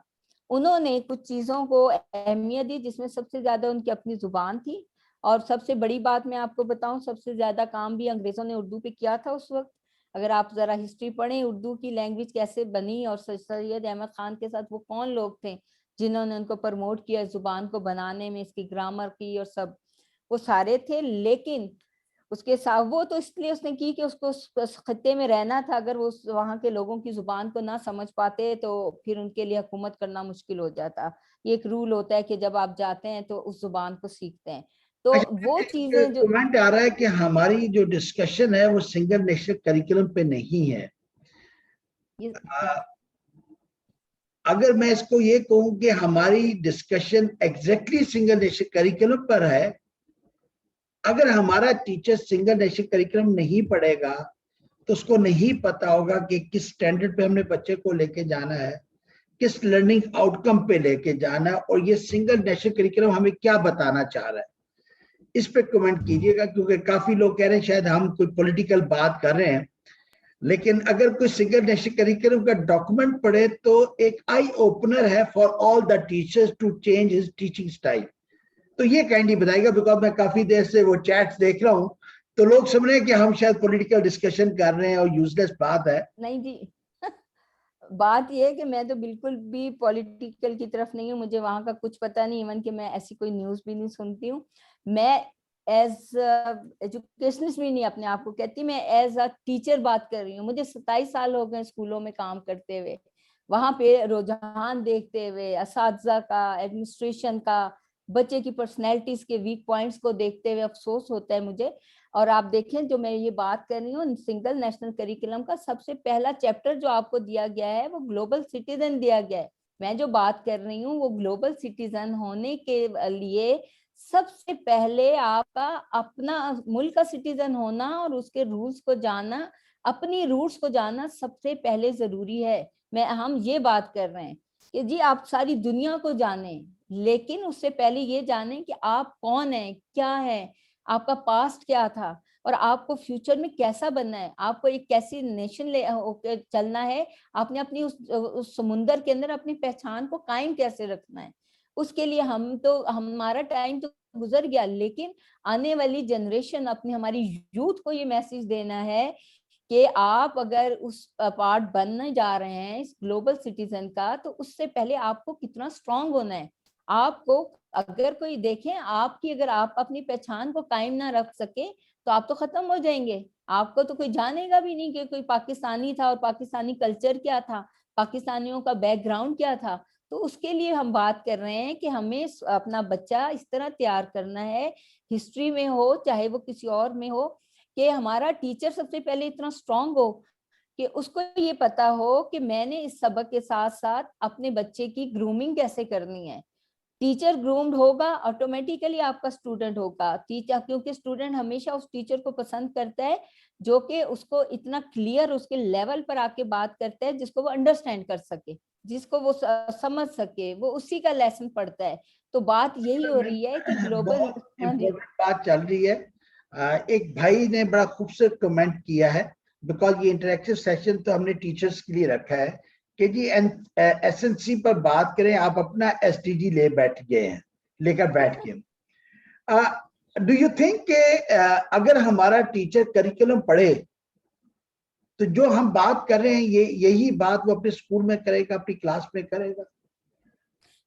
انہوں نے کچھ چیزوں کو اہمیت دی جس میں سب سے زیادہ ان کی اپنی زبان تھی, اور سب سے بڑی بات میں آپ کو بتاؤں, سب سے زیادہ کام بھی انگریزوں نے اردو پہ کیا تھا اس وقت. اگر آپ ذرا ہسٹری پڑھیں اردو کی لینگویج کیسے بنی اور سید احمد خان کے ساتھ وہ کون لوگ تھے جنہوں نے ان کو پروموٹ کیا زبان کو بنانے میں, اس کی گرامر کی اور سب, وہ سارے تھے. لیکن اس کے ساتھ وہ تو اس لیے اس نے کی کہ اس کو اس خطے میں رہنا تھا. اگر وہ وہاں کے لوگوں کی زبان کو نہ سمجھ پاتے تو پھر ان کے لیے حکومت کرنا مشکل ہو جاتا. یہ ایک رول ہوتا ہے کہ جب آپ جاتے ہیں تو اس زبان کو سیکھتے ہیں. تو وہ چیزیں جو کمنٹ آ رہا ہے کہ ہماری جو ڈسکشن ہے وہ سنگل نیشنل کریکولم پہ نہیں ہے. اگر میں اس کو یہ کہوں کہ ہماری discussion exactly single national curriculum پر ہے, اگر ہمارا ٹیچر سنگل نیشنل کریکولم نہیں پڑھے گا تو اس کو نہیں پتا ہوگا کہ کس سٹینڈرڈ پہ ہم نے بچے کو لے کے جانا ہے, کس لرننگ آؤٹ کم پہ لے کے جانا ہے, اور یہ سنگل نیشنل کریکولم ہمیں کیا بتانا چاہ رہا ہے. اس پہ کمنٹ کیجئے گا, کیونکہ کافی لوگ کہہ رہے ہیں شاید ہم کوئی پولیٹیکل بات کر رہے ہیں, لیکن اگر کوئی سنگل نیشنل کریکولم کا ڈاکومنٹ پڑھے تو ایک آئی اوپنر ہے for all the teachers to change his teaching style. تو یہ کائنڈلی بتائے گا, بیکاز میں کافی دیر سے وہ چیٹس دیکھ رہا ہوں تو لوگ سمجھ رہے ہیں کہ ہم شاید پولیٹیکل ڈسکشن کر رہے ہیں اور یوزلیس بات ہے. نہیں جی, بات یہ ہے کہ میں تو بالکل بھی پولیٹیکل کی طرف نہیں ہوں, مجھے وہاں کا کچھ پتا نہیں, ایون کہ میں ایسی کوئی نیوز بھی نہیں سنتی ہوں. میں ایز ایجوکیشنسٹ بھی نہیں اپنے آپ کو کہتی, میں ایز اے ٹیچر بات کر رہی ہوں. مجھے 27 سال ہو گئے اسکولوں میں کام کرتے ہوئے, وہاں پہ رجحان دیکھتے ہوئے, اساتذہ کا, ایڈمنسٹریشن کا, بچے کی پرسنالٹیز کے ویک پوائنٹس کو دیکھتے ہوئے افسوس ہوتا ہے مجھے. اور آپ دیکھیں جو میں یہ بات کر رہی ہوں سنگل نیشنل کریکولم کا سب سے پہلا چیپٹر جو آپ کو دیا گیا ہے وہ گلوبل سٹیزن دیا گیا ہے. میں جو بات کر رہی ہوں وہ گلوبل سٹیزن ہونے کے لیے سب سے پہلے آپ کا اپنا ملک کا سٹیزن ہونا اور اس کے رولز کو جاننا, اپنی روٹس کو جاننا سب سے پہلے ضروری ہے. ہم یہ بات کر رہے ہیں کہ جی آپ ساری دنیا کو جانیں، لیکن اس سے پہلے یہ جانیں کہ آپ کون ہیں، کیا ہے، آپ کا پاسٹ کیا تھا، اور آپ کو فیوچر میں کیسا بننا ہے، آپ کو ایک کیسی نیشن لے چلنا ہے، آپ نے اپنی اس سمندر کے اندر اپنی پہچان کو قائم کیسے رکھنا ہے. اس کے لیے ہمارا ٹائم تو گزر گیا، لیکن آنے والی جنریشن، اپنی ہماری یوتھ کو یہ میسج دینا ہے کہ آپ اگر اس پارٹ بننے جا رہے ہیں اس گلوبل سٹیزن کا، تو اس سے پہلے آپ کو کتنا اسٹرانگ ہونا ہے. آپ کو اگر کوئی دیکھیں آپ کی، اگر آپ اپنی پہچان کو قائم نہ رکھ سکے تو آپ تو ختم ہو جائیں گے. آپ کو تو کوئی جانے گا بھی نہیں کہ کوئی پاکستانی تھا اور پاکستانی کلچر کیا تھا، پاکستانیوں کا بیک گراؤنڈ کیا تھا. تو اس کے لیے ہم بات کر رہے ہیں کہ ہمیں اپنا بچہ اس طرح تیار کرنا ہے، ہسٹری میں ہو چاہے وہ کسی اور میں ہو، کہ ہمارا ٹیچر سب سے پہلے اتنا اسٹرانگ ہو کہ اس کو یہ پتا ہو کہ میں نے اس سبق کے ساتھ ساتھ اپنے بچے کی گرومنگ کیسے کرنی ہے. ٹیچر گرومڈ ہوگا، آٹومیٹیکلی آپ کا اسٹوڈنٹ ہوگا. ٹیچر، کیونکہ اسٹوڈنٹ ہمیشہ اس ٹیچر کو پسند کرتا ہے جو کہ اس کو اتنا کلیئر اس کے لیول پر آ کے بات کرتا ہے، جس کو وہ انڈرسٹینڈ کر سکے، جس کو وہ سمجھ سکے، وہ اسی کا لیسن پڑھتا ہے. تو بات یہی ہو رہی ہے کہ گلوبل. بہت ہاں جی، امپورٹنٹ بات چل رہی ہے. ایک بھائی نے بڑا خوبصورت کمنٹ کیا ہے، بیکاز یہ انٹریکٹیو سیشن تو ہم نے ٹیچرز کے لیے رکھا ہے کہ جی ایس این سی پر بات کریں. آپ اپنا ایس ٹی جی لے کر بیٹھ گئے. ڈو یو تھنک کہ اگر ہمارا ٹیچر کریکولم پڑھے تو جو ہم بات کر رہے ہیں یہی بات وہ اپنے اسکول میں کرے گا، اپنی کلاس میں کرے گا؟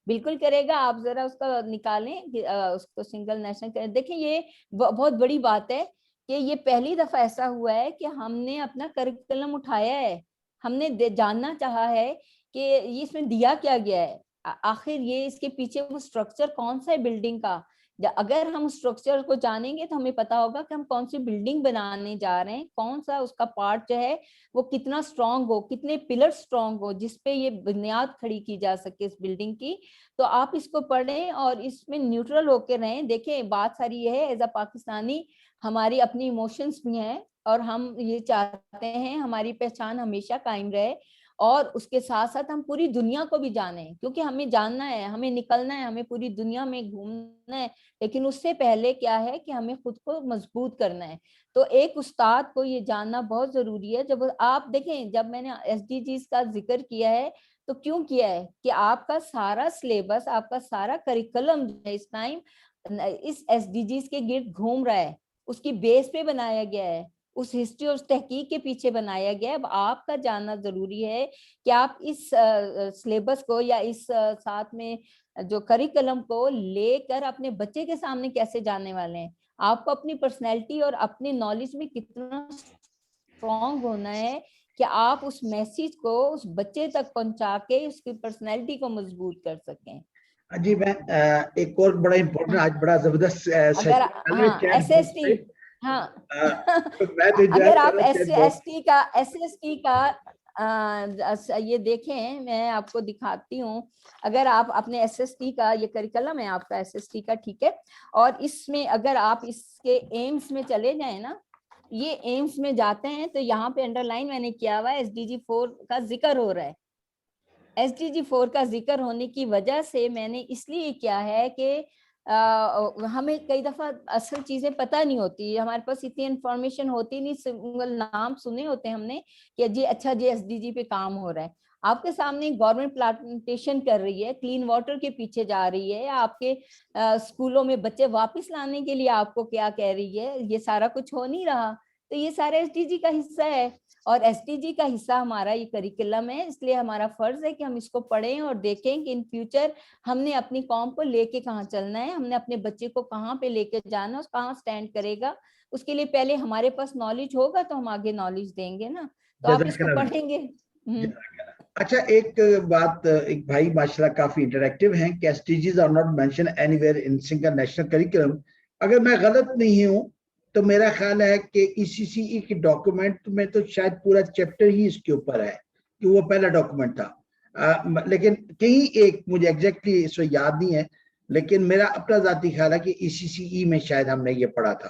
بالکل کرے گا. آپ ذرا اس کا نکالیں، اس کو سنگل نیشنل کریں. دیکھیں یہ بہت بڑی بات ہے کہ یہ پہلی دفعہ ایسا ہوا ہے کہ ہم نے اپنا کریکولم اٹھایا ہے. ہم نے جاننا چاہا ہے کہ یہ اس میں دیا کیا گیا ہے، آخر یہ اس کے پیچھے وہ اسٹرکچر کون سا ہے بلڈنگ کا. اگر ہم اسٹرکچر کو جانیں گے تو ہمیں پتا ہوگا کہ ہم کون سی بلڈنگ بنانے جا رہے ہیں، کون سا اس کا پارٹ جو ہے وہ کتنا اسٹرانگ ہو، کتنے پلر اسٹرانگ ہو جس پہ یہ بنیاد کھڑی کی جا سکے اس بلڈنگ کی. تو آپ اس کو پڑھیں اور اس میں نیوٹرل ہو کے رہیں. دیکھیں بات ساری یہ ہے، ایز اے پاکستانی ہماری اپنی ایموشنز بھی ہیں اور ہم یہ چاہتے ہیں ہماری پہچان ہمیشہ قائم رہے، اور اس کے ساتھ ساتھ ہم پوری دنیا کو بھی جانیں، کیونکہ ہمیں جاننا ہے، ہمیں نکلنا ہے، ہمیں پوری دنیا میں گھومنا ہے. لیکن اس سے پہلے کیا ہے کہ ہمیں خود کو مضبوط کرنا ہے. تو ایک استاد کو یہ جاننا بہت ضروری ہے. جب آپ دیکھیں، جب میں نے ایس ڈی جیز کا ذکر کیا ہے تو کیوں کیا ہے کہ آپ کا سارا سلیبس، آپ کا سارا کریکولم اس ٹائم اس ایس ڈی جیز کے گرد گھوم رہا ہے، اس کی بیس پہ بنایا گیا ہے، اس ہسٹری اور تحقیق کے پیچھے بنایا گیا ہے. اب آپ کا جاننا ضروری ہے کہ آپ اس سلیبس کو یا اس ساتھ میں جو کریکولم کو لے کر اپنے بچے کے سامنے کیسے جانے والے ہیں. آپ کو اپنی پرسنالٹی اور اپنی نالج میں کتنا اسٹرانگ ہونا ہے کہ آپ اس میسیج کو اس بچے تک پہنچا کے اس کی پرسنالٹی کو مضبوط کر سکیں. جی میں ایک اور بڑا امپورٹنٹ، آج بڑا زبردست اگر ایس ایس ٹی، ہاں اگر آپ ایس ٹی کا یہ دیکھیں، میں آپ کو دکھاتی ہوں. اگر آپ اپنے ایس ایس ٹی کا، یہ کریکولم ہے آپ کا ایس ایس ٹی کا، ٹھیک ہے، اور اس میں اگر آپ اس کے ایمز میں چلے جائیں نا، یہ ایمز میں جاتے ہیں تو یہاں پہ انڈر لائن میں نے کیا ہوا ہے، ایس ڈی جی 4 کا ذکر ہو رہا ہے. ایس ڈی جی 4 کا ذکر ہونے کی وجہ سے میں نے اس لیے کیا ہے کہ ہمیں کئی دفعہ اصل چیزیں پتہ نہیں ہوتی، ہمارے پاس اتنی انفارمیشن ہوتی نہیں، سنگل نام سنے ہوتے ہیں ہم نے کہ جی اچھا جی ایس ڈی جی پہ کام ہو رہا ہے. آپ کے سامنے گورنمنٹ پلانٹیشن کر رہی ہے، کلین واٹر کے پیچھے جا رہی ہے، آپ کے اسکولوں میں بچے واپس لانے کے لیے آپ کو کیا کہہ رہی ہے، یہ سارا کچھ ہو نہیں رہا. تو یہ سارا ایس ڈی جی کا حصہ ہے، اور ایس ٹی جی کا حصہ ہمارا یہ کریکولم ہے. اس لیے ہمارا فرض ہے کہ ہم اس کو پڑھیں اور دیکھیں کہ ان فیوچر ہم نے اپنی قوم کو لے کے کہاں چلنا ہے، ہم نے اپنے بچے کو کہاں پہ لے کے جانا ہے، کہاں سٹینڈ کرے گا. اس کے لیے پہلے ہمارے پاس نالج ہوگا تو ہم آگے نالج دیں گے نا. تو آپ اس کو پڑھیں گے. اچھا ایک بات، ایک بھائی ماشاءاللہ کافی انٹریکٹیو ہیں کہ S T Gs are not mention anywhere in single national curriculum. اگر میں غلط نہیں ہوں تو میرا خیال ہے کہ ای سی سی ای کے ڈاکومنٹ میں تو شاید پورا چیپٹر ہی اس کے اوپر ہے کہ وہ پہلا ڈاکومنٹ تھا. لیکن کہیں ایک مجھے ایگزیکٹلی اس وقت یاد نہیں ہے، لیکن میرا اپنا ذاتی خیال ہے کہ ای سی سی ای میں شاید ہم نے یہ پڑھا تھا.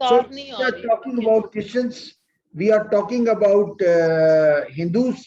So we are talking about Christians, we are talking about Hindus,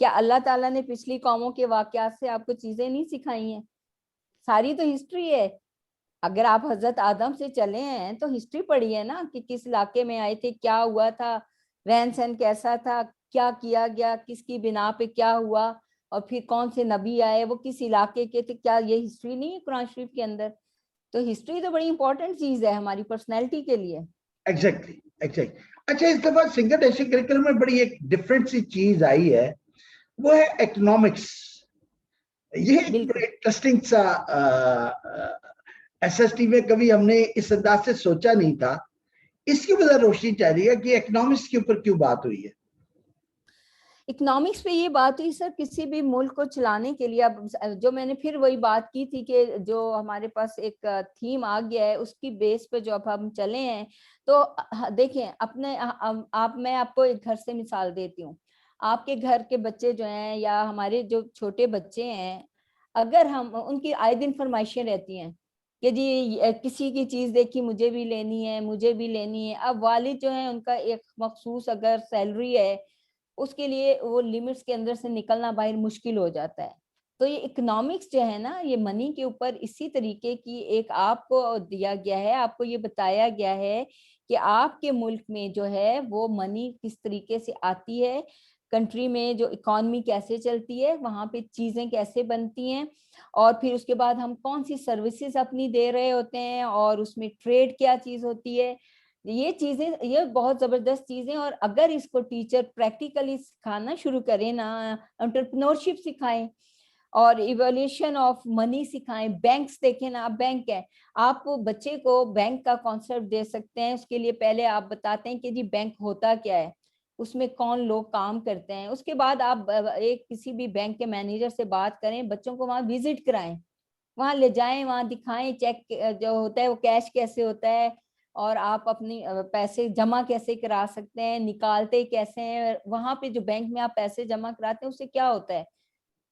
کیا اللہ تعالیٰ نے پچھلی قوموں کے واقعات سے آپ کو چیزیں نہیں سکھائی ہیں؟ ساری تو ہسٹری ہے. اگر آپ حضرت آدم سے چلے ہیں تو ہسٹری پڑھی ہے نا, کہ کس علاقے میں آئے تھے, کیا ہوا تھا, رہن سہن کیسا تھا, کیا کیا گیا, کس کی بنا پہ کیا ہوا, اور پھر کون سے نبی آئے, وہ کس علاقے کے تھے. کیا یہ ہسٹری نہیں ہے قرآن شریف کے اندر؟ تو ہسٹری تو بڑی امپورٹنٹ چیز ہے ہماری پرسنالٹی کے لیے. ایگزیکٹلی. اچھا, اس دفعہ سنگل نیشنل کریکولم میں بڑی ایک ڈفرینٹ سی چیز آئی ہے, وہ ہے اکنامکس. یہ ایک بڑا انٹرسٹنگ سا ایس ایس ٹی میں کبھی ہم نے اس انداز سے سوچا نہیں تھا. اس کی وجہ روشنی چاہیے کہ اکنامکس کے اوپر کیوں بات ہوئی ہے. اکنامکس پہ یہ بات ہوئی سر, کسی بھی ملک کو چلانے کے لیے. اب جو میں نے پھر وہی بات کی تھی کہ جو ہمارے پاس ایک تھیم آ گیا ہے, اس کی بیس پہ جو اب ہم چلے ہیں, تو دیکھیں اپنے میں آپ کو ایک گھر سے مثال دیتی ہوں. آپ کے گھر کے بچے جو ہیں یا ہمارے جو چھوٹے بچے ہیں, اگر ہم ان کی آئے دن فرمائشیں رہتی ہیں کہ جی کسی کی چیز دیکھی مجھے بھی لینی ہے, مجھے بھی لینی ہے. اب والد جو ہیں ان کا ایک مخصوص اگر سیلری ہے, اس کے لیے وہ لیمٹس کے اندر سے نکلنا باہر مشکل ہو جاتا ہے. تو یہ اکنامکس جو ہے نا, یہ منی کے اوپر اسی طریقے کی ایک آپ کو دیا گیا ہے, آپ کو یہ بتایا گیا ہے کہ آپ کے ملک میں جو ہے وہ منی کس طریقے سے آتی ہے, کنٹری میں جو اکانومی کیسے چلتی ہے, وہاں پہ چیزیں کیسے بنتی ہیں, اور پھر اس کے بعد ہم کون سی سروسز اپنی دے رہے ہوتے ہیں, اور اس میں ٹریڈ کیا چیز ہوتی ہے. یہ چیزیں یہ بہت زبردست چیزیں. اور اگر اس کو ٹیچر پریکٹیکلی سکھانا شروع کریں نا, انٹرپرینورشپ سکھائیں اور ایویلیوشن آف منی سکھائیں. بینکس دیکھیں نا, آپ بینک ہے, آپ بچے کو بینک کا کانسیپٹ دے سکتے ہیں. اس کے لیے پہلے آپ بتاتے ہیں کہ جی بینک ہوتا کیا ہے, اس میں کون لوگ کام کرتے ہیں. اس کے بعد آپ ایک کسی بھی بینک کے مینیجر سے بات کریں, بچوں کو وہاں وزٹ کرائیں, وہاں لے جائیں, وہاں دکھائیں چیک جو ہوتا ہے وہ کیش کیسے ہوتا ہے, اور آپ اپنی پیسے جمع کیسے کرا سکتے ہیں, نکالتے کیسے ہیں. وہاں پہ جو بینک میں آپ پیسے جمع کراتے ہیں اس سے کیا ہوتا ہے,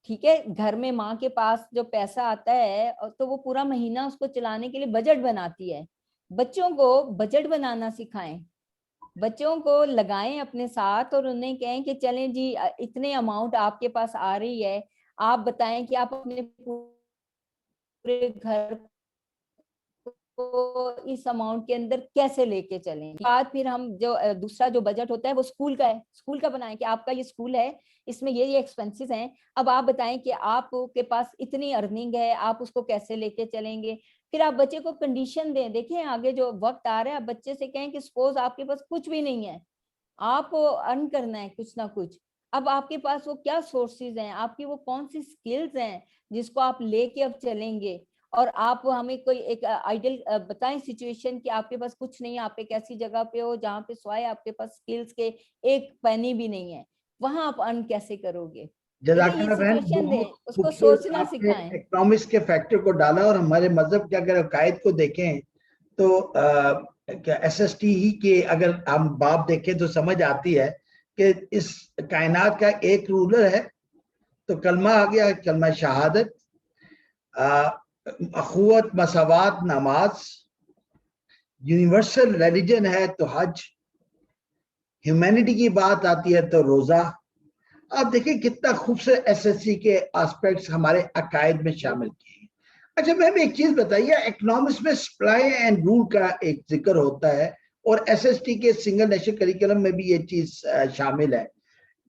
ٹھیک ہے, گھر میں ماں کے پاس جو پیسہ آتا ہے تو وہ پورا مہینہ اس کو چلانے کے لیے بجٹ بناتی ہے. بچوں کو بجٹ بنانا سکھائیں, بچوں کو لگائیں اپنے ساتھ, اور انہیں کہیں کہ چلیں جی اتنے اماؤنٹ آپ کے پاس آ رہی ہے, آپ بتائیں کہ آپ اپنے پورے گھر کو اس اماؤنٹ کے اندر کیسے لے کے چلیں. بعد پھر ہم جو دوسرا جو بجٹ ہوتا ہے وہ اسکول کا ہے, اسکول کا بنائیں کہ آپ کا یہ اسکول ہے, اس میں یہ ایکسپنسز ہیں, اب آپ بتائیں کہ آپ کے پاس اتنی ارننگ ہے, آپ اس کو کیسے لے کے چلیں گے. پھر آپ بچے کو کنڈیشن دیں. دیکھیں آگے جو وقت آ رہا ہے, آپ بچے سے کہیں کہ سپوز آپ کے پاس کچھ بھی نہیں ہے, آپ ارن کرنا ہے کچھ نہ کچھ. اب آپ کے پاس وہ کیا سورسز ہیں, آپ کی وہ کون سی سکلز ہیں جس کو آپ لے کے اب چلیں گے. اور آپ ہمیں کوئی ایک آئیڈل بتائیں سچویشن کہ آپ کے پاس کچھ نہیں ہے, آپ ایک ایسی جگہ پہ ہو جہاں پہ سوائے آپ کے پاس سکلز کے ایک پینی بھی نہیں ہے, وہاں آپ ارن کیسے کرو گے. جزاک اللہ بہن, سچویشن دیں, بہت اس کو خوبصورت سوچنا آپ نے سکھائیں. اکنامکس کے فیکٹر کو ڈالا. اور ہمارے مذہب کے اگر عقائد کو دیکھیں تو ایس ایس ٹی ہی کے اگر ہم باب دیکھیں تو سمجھ آتی ہے کہ اس کائنات کا ایک رولر ہے تو کلمہ آ گیا, کلمہ شہادت, اخوت, مساوات, نماز, یونیورسل ریلیجن ہے تو حج, ہیومینٹی کی بات آتی ہے تو روزہ. آپ دیکھیں کتنا خوبصورت ایس ایس سی کے آسپیکٹس ہمارے عقائد میں شامل کیے ہیں. اچھا میم ایک چیز بتائیے, اکنامکس میں سپلائی اینڈ رول کا ایک ذکر ہوتا ہے, اور ایس ایس ٹی کے سنگل نیشنل کریکولم میں بھی یہ چیز شامل ہے.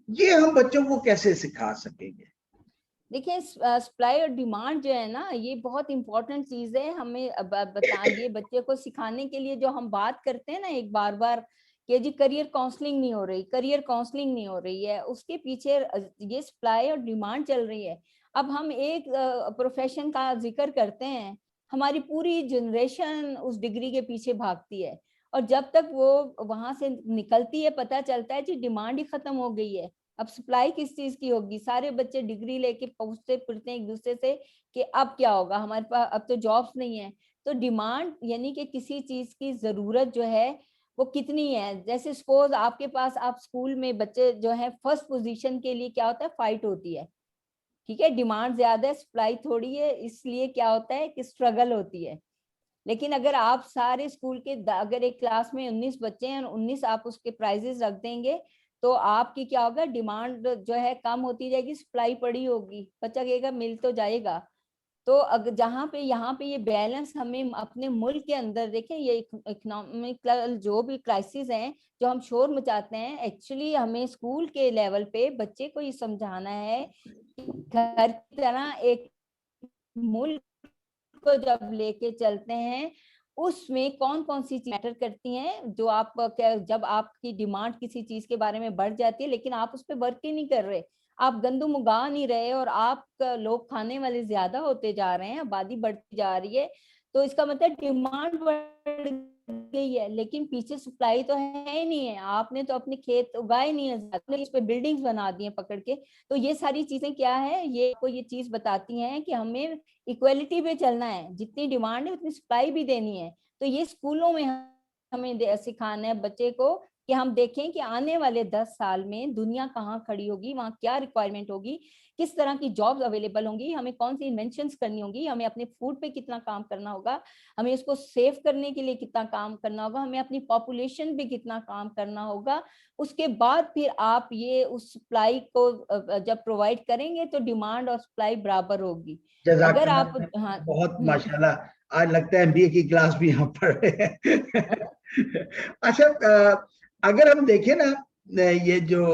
یہ ہم بچوں کو کیسے سکھا سکیں گے؟ دیکھیں سپلائی اور ڈیمانڈ جو ہے نا, یہ بہت امپورٹنٹ چیز ہے. ہمیں یہ بچے کو سکھانے کے لیے جو ہم بات کرتے ہیں نا ایک بار بار کہ جی کریئر کاؤنسلنگ نہیں ہو رہی, کریئر کاؤنسلنگ نہیں ہو رہی ہے, اس کے پیچھے یہ سپلائی اور ڈیمانڈ چل رہی ہے. اب ہم ایک پروفیشن کا ذکر کرتے ہیں, ہماری پوری جنریشن اس ڈگری کے پیچھے بھاگتی ہے, اور جب تک وہ وہاں سے نکلتی ہے پتہ چلتا ہے جی ڈیمانڈ ہی ختم ہو گئی ہے. اب سپلائی کس چیز کی ہوگی؟ سارے بچے ڈگری لے کے پوچھتے پھرتے ہیں ایک دوسرے سے کہ اب کیا ہوگا, ہمارے پاس اب تو جابس نہیں ہیں. تو ڈیمانڈ یعنی کہ کسی چیز کی ضرورت جو ہے وہ کتنی ہے. جیسے سپوز آپ کے پاس, آپ اسکول میں بچے جو ہے فرسٹ پوزیشن کے لیے کیا ہوتا ہے, فائٹ ہوتی ہے, ٹھیک ہے, ڈیمانڈ زیادہ ہے, سپلائی تھوڑی ہے, اس لیے کیا ہوتا ہے کہ اسٹرگل ہوتی ہے. لیکن اگر آپ سارے اسکول کے اگر ایک کلاس میں 19 بچے ہیں اور 19 آپ اس کے پرائزز رکھ دیں گے تو آپ کی کیا ہوگا, ڈیمانڈ جو ہے کم ہوتی جائے گی, سپلائی پڑی ہوگی, بچہ کہے گا مل تو جائے گا. تو اگر جہاں پہ یہاں پہ یہ بیلنس ہمیں اپنے ملک کے اندر دیکھیں, یہ اکنامکل جو بھی کرائسس ہیں جو ہم شور مچاتے ہیں, ایکچولی ہمیں اسکول کے لیول پہ بچے کو یہ سمجھانا ہے کہ گھر کی طرح ایک ملک کو جب لے کے چلتے ہیں اس میں کون کون سی چیز میٹر کرتی ہیں, جو آپ جب آپ کی ڈیمانڈ کسی چیز کے بارے میں بڑھ جاتی ہے لیکن آپ اس پہ ورک ہی نہیں کر رہے, آپ گندم اگا نہیں رہے, اور آپ لوگ کھانے والے زیادہ ہوتے جا رہے ہیں, آبادی بڑھتی جا رہی ہے, تو اس کا مطلب ڈیمانڈ بڑھ گئی ہے لیکن پیچھے سپلائی تو ہے ہی نہیں ہے. آپ نے تو اپنے کھیت اگائے نہیں ہے, آپ نے اس پہ بلڈنگز بنا دی ہیں پکڑ کے. تو یہ ساری چیزیں کیا ہے, یہ کو یہ چیز بتاتی ہیں کہ ہمیں ایکویلٹی پہ چلنا ہے, جتنی ڈیمانڈ ہے اتنی سپلائی بھی دینی ہے. تو یہ اسکولوں میں ہمیں سکھانا ہے بچے کو کہ ہم دیکھیں کہ آنے والے 10 سال میں دنیا کہاں کھڑی ہوگی, وہاں کیا ریکوائرمنٹ ہوگی, کس طرح کی جابز اویلیبل ہوں گی, ہمیں کون سی انوینشنز کرنی ہوگی, ہمیں اپنے فوڈ پہ کتنا کام کرنا ہوگا, ہمیں اس کو سیو کرنے کے لیے کتنا کام کرنا ہوگا, ہمیں اپنی پاپولیشن پہ کتنا کام کرنا ہوگا. اس کے بعد پھر آپ یہ اس سپلائی کو جب پرووائڈ کریں گے تو ڈیمانڈ اور سپلائی برابر ہوگی. جزاک اگر اللہ, آپ ہاں بہت ماشاءاللہ, آج لگتا ہے MBA کی کلاس بھی ہم پڑھ رہے ہیں. اچھا, اگر ہم دیکھیں نا یہ جو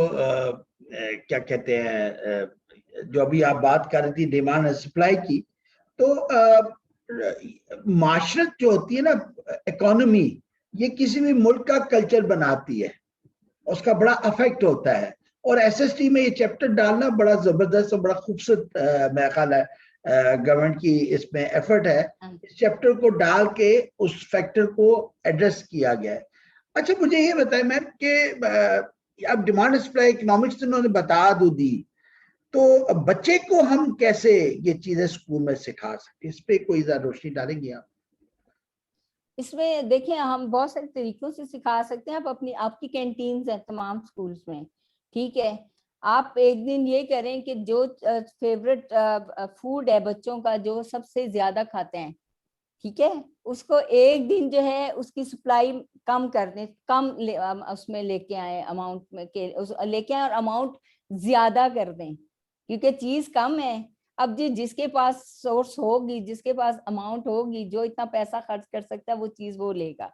کیا کہتے ہیں, جو ابھی آپ بات کر رہی تھی ڈیمانڈ اور سپلائی کی, تو معاشرت جو ہوتی ہے نا, اکانومی, یہ کسی بھی ملک کا کلچر بناتی ہے, اس کا بڑا افیکٹ ہوتا ہے. اور SST میں یہ چیپٹر ڈالنا بڑا زبردست اور بڑا خوبصورت میرا خیال ہے گورنمنٹ کی اس میں ایفرٹ ہے, اس چیپٹر کو ڈال کے اس فیکٹر کو ایڈریس کیا گیا ہے. اچھا مجھے یہ بتائیں میم کہ اب ڈیمانڈ سپلائی اکنامکس انہوں نے بتا دی, تو بچے کو ہم کیسے یہ چیزیں اسکول میں سکھا سکتے, اس پہ کوئی ذرا روشنی ڈالیں گے آپ؟ اس میں دیکھیں ہم بہت سارے طریقوں سے سکھا سکتے ہیں. آپ کی کینٹینز ہیں تمام سکولز میں, ٹھیک ہے, آپ ایک دن یہ کریں کہ جو فیوریٹ فوڈ ہے بچوں کا, جو سب سے زیادہ کھاتے ہیں, ٹھیک ہے, اس کو ایک دن جو ہے اس کی سپلائی کم کر دیں, کم اس میں لے کے آئیں, اماؤنٹ میں لے کے آئیں اور اماؤنٹ زیادہ کر دیں, کیونکہ چیز کم ہے. اب جس کے پاس سورس ہوگی, جس کے پاس اماؤنٹ ہوگی, جو اتنا پیسہ خرچ کر سکتا ہے وہ چیز وہ لے گا.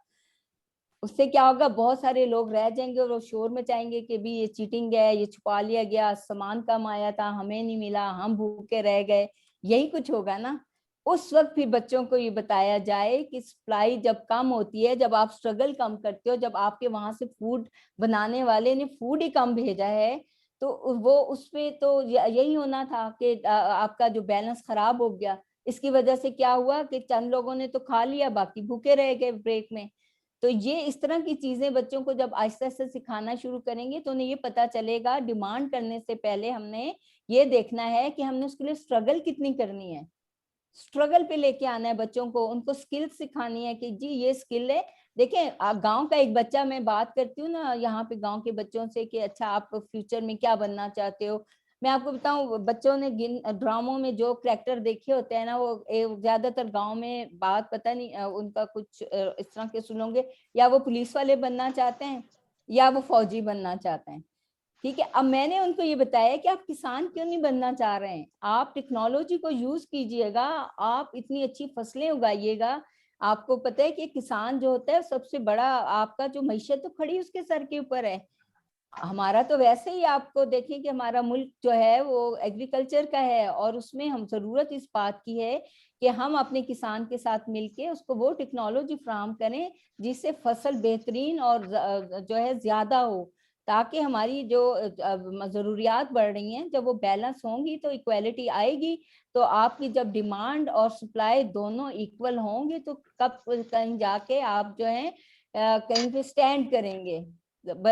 اس سے کیا ہوگا, بہت سارے لوگ رہ جائیں گے اور وہ شور میں چاہیں گے کہ بھی یہ چیٹنگ ہے, یہ چھپا لیا گیا, سامان کم آیا تھا, ہمیں نہیں ملا, ہم بھوکے رہ گئے, یہی کچھ ہوگا نا. اس وقت پھر بچوں کو یہ بتایا جائے کہ سپلائی جب کم ہوتی ہے, جب آپ سٹرگل کم کرتے ہو, جب آپ کے وہاں سے فوڈ بنانے والے نے فوڈ ہی کم بھیجا ہے, تو وہ اس پہ تو یہی ہونا تھا کہ آپ کا جو بیلنس خراب ہو گیا. اس کی وجہ سے کیا ہوا کہ چند لوگوں نے تو کھا لیا, باقی بھوکے رہ گئے بریک میں. تو یہ اس طرح کی چیزیں بچوں کو جب آہستہ آہستہ سکھانا شروع کریں گے تو انہیں یہ پتا چلے گا ڈیمانڈ کرنے سے پہلے ہم نے یہ دیکھنا ہے کہ ہم نے اس کے لیے اسٹرگل کتنی کرنی ہے. اسٹرگل پہ لے کے آنا ہے بچوں کو, ان کو اسکل سکھانی ہے کہ جی یہ اسکل ہے. دیکھیں گاؤں کا ایک بچہ, میں بات کرتی ہوں نا یہاں پہ گاؤں کے بچوں سے کہ اچھا آپ فیوچر میں کیا بننا چاہتے ہو, میں آپ کو بتاؤں بچوں نے ڈراموں میں جو کریکٹر دیکھے ہوتے ہیں نا, وہ زیادہ تر گاؤں میں بات پتہ نہیں ان کا کچھ اس طرح کے سنوں گے, یا وہ پولیس والے بننا چاہتے ہیں یا وہ فوجی بننا چاہتے ہیں, ٹھیک ہے. اب میں نے ان کو یہ بتایا کہ آپ کسان کیوں نہیں بننا چاہ رہے ہیں, آپ ٹیکنالوجی کو یوز کیجئے گا, آپ اتنی اچھی فصلیں اگائیے گا. آپ کو پتہ ہے کہ کسان جو ہوتا ہے سب سے بڑا آپ کا جو معیشت تو کھڑی اس کے سر کے اوپر ہے. ہمارا تو ویسے ہی آپ کو دیکھیں کہ ہمارا ملک جو ہے وہ ایگریکلچر کا ہے, اور اس میں ہم ضرورت اس بات کی ہے کہ ہم اپنے کسان کے ساتھ مل کے اس کو وہ ٹیکنالوجی فراہم کریں جس سے فصل بہترین اور جو ہے زیادہ ہو, تاکہ ہماری جو ضروریات بڑھ رہی ہیں جب وہ بیلنس ہوں گی تو ایکویلٹی آئے گی. تو آپ کی جب ڈیمانڈ اور سپلائی دونوں ایکول ہوں گے تو کب کہیں جا کے آپ جو ہیں کہیں پہ سٹینڈ کریں گے,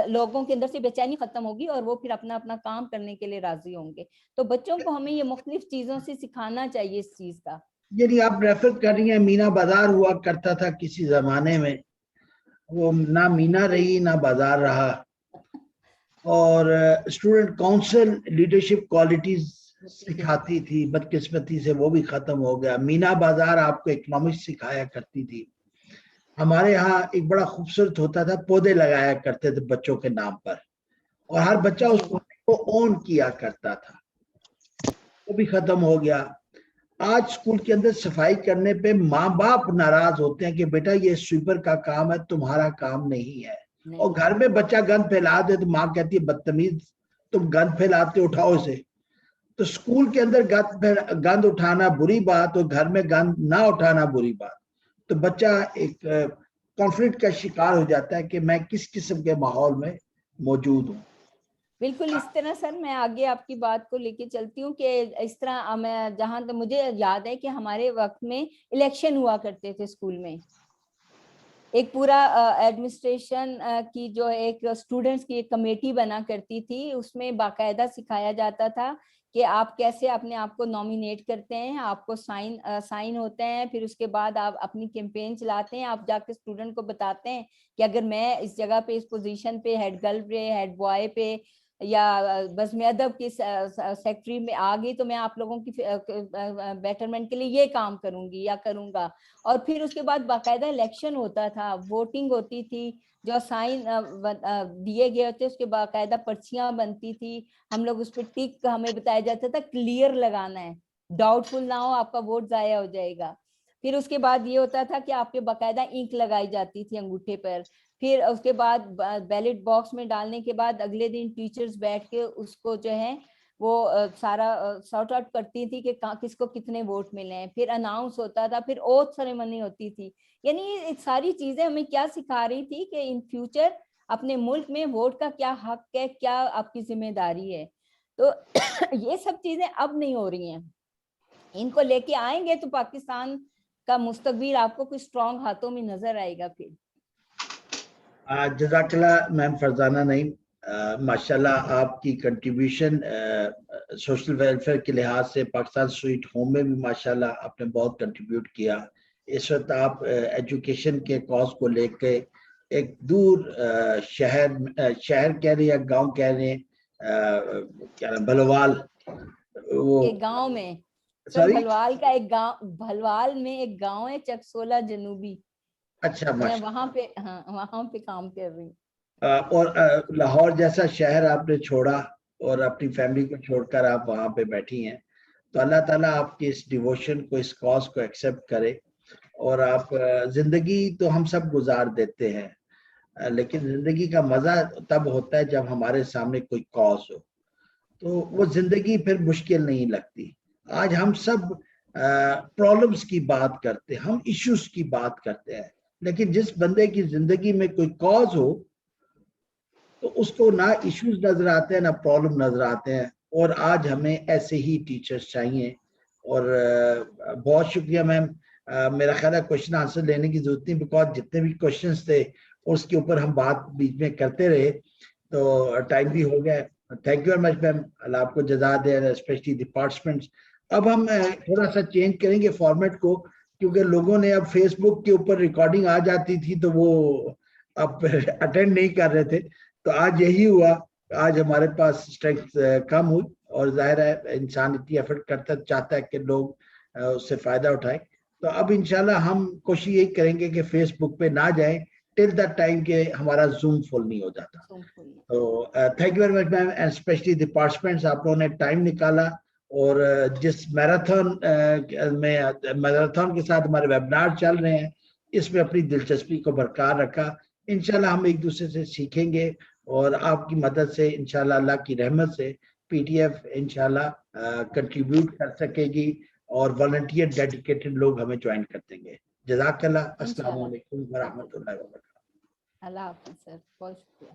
لوگوں کے اندر سے بے چینی ختم ہوگی اور وہ پھر اپنا اپنا کام کرنے کے لیے راضی ہوں گے. تو بچوں کو ہمیں یہ مختلف چیزوں سے سکھانا چاہیے اس چیز کا. یعنی آپ ریفر کر رہی ہیں, مینا بازار ہوا کرتا تھا کسی زمانے میں, وہ نہ مینا رہی نہ بازار رہا, اور اسٹوڈنٹ کاؤنسل لیڈرشپ کوالٹیز سکھاتی تھی, بدقسمتی سے وہ بھی ختم ہو گیا. مینا بازار آپ کو اکنامکس سکھایا کرتی تھی. ہمارے ہاں ایک بڑا خوبصورت ہوتا تھا, پودے لگایا کرتے تھے بچوں کے نام پر, اور ہر بچہ اس کونے کو اون کیا کرتا تھا، وہ بھی ختم ہو گیا۔ آج اسکول کے اندر صفائی کرنے پہ ماں باپ ناراض ہوتے ہیں کہ بیٹا یہ سویپر کا کام ہے، تمہارا کام نہیں ہے۔ اور گھر میں بچہ گند پھیلا دے تو ماں کہتی ہے بدتمیز، تم گند پھیلاتے، اٹھاؤ اسے۔ تو اسکول کے اندر گند اٹھانا بری بات اور گھر میں گند نہ اٹھانا بری بات، تو بچہ ایک کانفلکٹ کا شکار ہو جاتا ہے کہ میں کس قسم کے ماحول میں موجود ہوں۔ بالکل اس طرح سر میں آگے آپ کی بات کو لے کے چلتی ہوں کہ اس طرح میں جہاں تک مجھے یاد ہے کہ ہمارے وقت میں الیکشن ہوا کرتے تھے اسکول میں، ایک پورا ایڈمنسٹریشن کی جو ایک اسٹوڈنٹس کی ایک کمیٹی بنا کرتی تھی، اس میں باقاعدہ سکھایا جاتا تھا کہ آپ کیسے اپنے آپ کو نامینیٹ کرتے ہیں، آپ کو سائن ہوتے ہیں، پھر اس کے بعد آپ اپنی کیمپین چلاتے ہیں، آپ جا کے اسٹوڈنٹ کو بتاتے ہیں کہ اگر میں اس جگہ پہ اس پوزیشن پہ ہیڈ گرل پہ ہیڈ بوائے پہ یا بزم ادب کی سیکٹری میں آ گئی تو میں آپ لوگوں کی بیٹرمنٹ کے لیے یہ کام کروں گی یا کروں گا۔ اور پھر اس کے بعد باقاعدہ الیکشن ہوتا تھا، ووٹنگ ہوتی تھی، جو سائن دیے گئے ہوتے اس کے باقاعدہ پرچیاں بنتی تھی، ہم لوگ اس پہ ٹک، ہمیں بتایا جاتا تھا کلیئر لگانا ہے، ڈاؤٹ فل نہ ہو آپ کا ووٹ ضائع ہو جائے گا۔ پھر اس کے بعد یہ ہوتا تھا کہ آپ کے باقاعدہ انک لگائی جاتی تھی انگوٹھے پر، پھر اس کے بعد بیلٹ باکس میں ڈالنے کے بعد اگلے دن ٹیچرز بیٹھ کے اس کو جو ہے وہ سارا سارٹ آؤٹ کرتی تھی کہ کس کو کتنے ووٹ ملے ہیں، پھر اناؤنس ہوتا تھا، پھر اوتھ سیریمنی ہوتی تھی۔ یعنی یہ ساری چیزیں ہمیں کیا سکھا رہی تھی کہ ان فیوچر اپنے ملک میں ووٹ کا کیا حق ہے، کیا آپ کی ذمہ داری ہے۔ تو یہ سب چیزیں اب نہیں ہو رہی ہیں، ان کو لے کے آئیں گے تو پاکستان کا مستقبل آپ کو کچھ اسٹرانگ ہاتھوں میں نظر آئے گا۔ پھر جزاک اللہ میم فرزانہ نعیم، ماشاءاللہ آپ کی کنٹریبیوشن سوشل ویلفیئر کے لحاظ سے پاکستان سویٹ ہوم میں بھی ماشاءاللہ آپ نے بہت کنٹریبیوٹ کیا۔ اس وقت آپ ایجوکیشن کے کاز کو لے کے ایک دور شہر کہہ رہے ہیں، گاؤں کہہ رہے ہیں، کیا بھلوال، وہ گاؤں میں سر، سوری بھلوال کا ایک گاؤں، بھلوال میں ایک گاؤں ہے چکسولہ جنوبی، اچھا میں وہاں پہ وہاں پہ کام کر رہی ہوں۔ اور لاہور جیسا شہر آپ نے چھوڑا اور اپنی فیملی کو چھوڑ کر آپ وہاں پہ بیٹھی ہیں، تو اللہ تعالیٰ آپ کی اس ڈیووشن کو، اس کاز کو ایکسیپٹ کرے۔ اور آپ زندگی تو ہم سب گزار دیتے ہیں، لیکن زندگی کا مزہ تب ہوتا ہے جب ہمارے سامنے کوئی کاز ہو، تو وہ زندگی پھر مشکل نہیں لگتی۔ آج ہم سب پرابلمز کی بات کرتے ہیں، ہم ایشوز کی بات کرتے ہیں، لیکن جس بندے کی زندگی میں کوئی کاز ہو تو اس کو نہ ایشوز نظر آتے ہیں نہ پرابلم نظر آتے ہیں۔ اور آج ہمیں ایسے ہی ٹیچرز چاہیے۔ اور بہت شکریہ میم، میرا خیال ہے کوشچن آنسر لینے کی ضرورت نہیں، بیکاز جتنے بھی کوشچنس تھے اس کے اوپر ہم بات بیچ میں کرتے رہے تو ٹائم بھی ہو گیا۔ تھینک یو ویری مچ میم، اللہ آپ کو جزا دے، اسپیشلی دی پارٹیسپینٹس۔ اب ہم تھوڑا سا چینج کریں گے فارمیٹ کو، کیونکہ لوگوں نے اب فیس بک کے اوپر ریکارڈنگ آ جاتی تھی تو وہ اب اٹینڈ نہیں کر رہے تھے، تو آج یہی ہوا، آج ہمارے پاس اسٹرینتھ کم ہوئی، اور ظاہر ہے انسان اتنی ایفرٹ کرتا چاہتا ہے کہ لوگ اس سے فائدہ اٹھائیں۔ تو اب انشاءاللہ ہم کوشش یہی کریں گے کہ فیس بک پہ نہ جائیں ٹل دا ٹائم کہ ہمارا زوم فل نہیں ہو جاتا۔ تو thank you very much ma'am, and specially the participants, آپ لوگوں نے ٹائم نکالا، اور جس میراتھن کے ساتھ ہمارے ویبنار چل رہے ہیں اس میں اپنی دلچسپی کو برقرار رکھا۔ انشاءاللہ ہم ایک دوسرے سے سیکھیں گے، اور آپ کی مدد سے انشاءاللہ اللہ کی رحمت سے پی ٹی ایف انشاءاللہ کنٹریبیوٹ کر سکے گی، اور والنٹیئر ڈیڈیکیٹڈ لوگ ہمیں جوائن کر دیں گے۔ جزاک اللہ، السلام علیکم ورحمۃ اللہ وبرکاتہ۔ اللہ حافظ سر، بہت شکریہ۔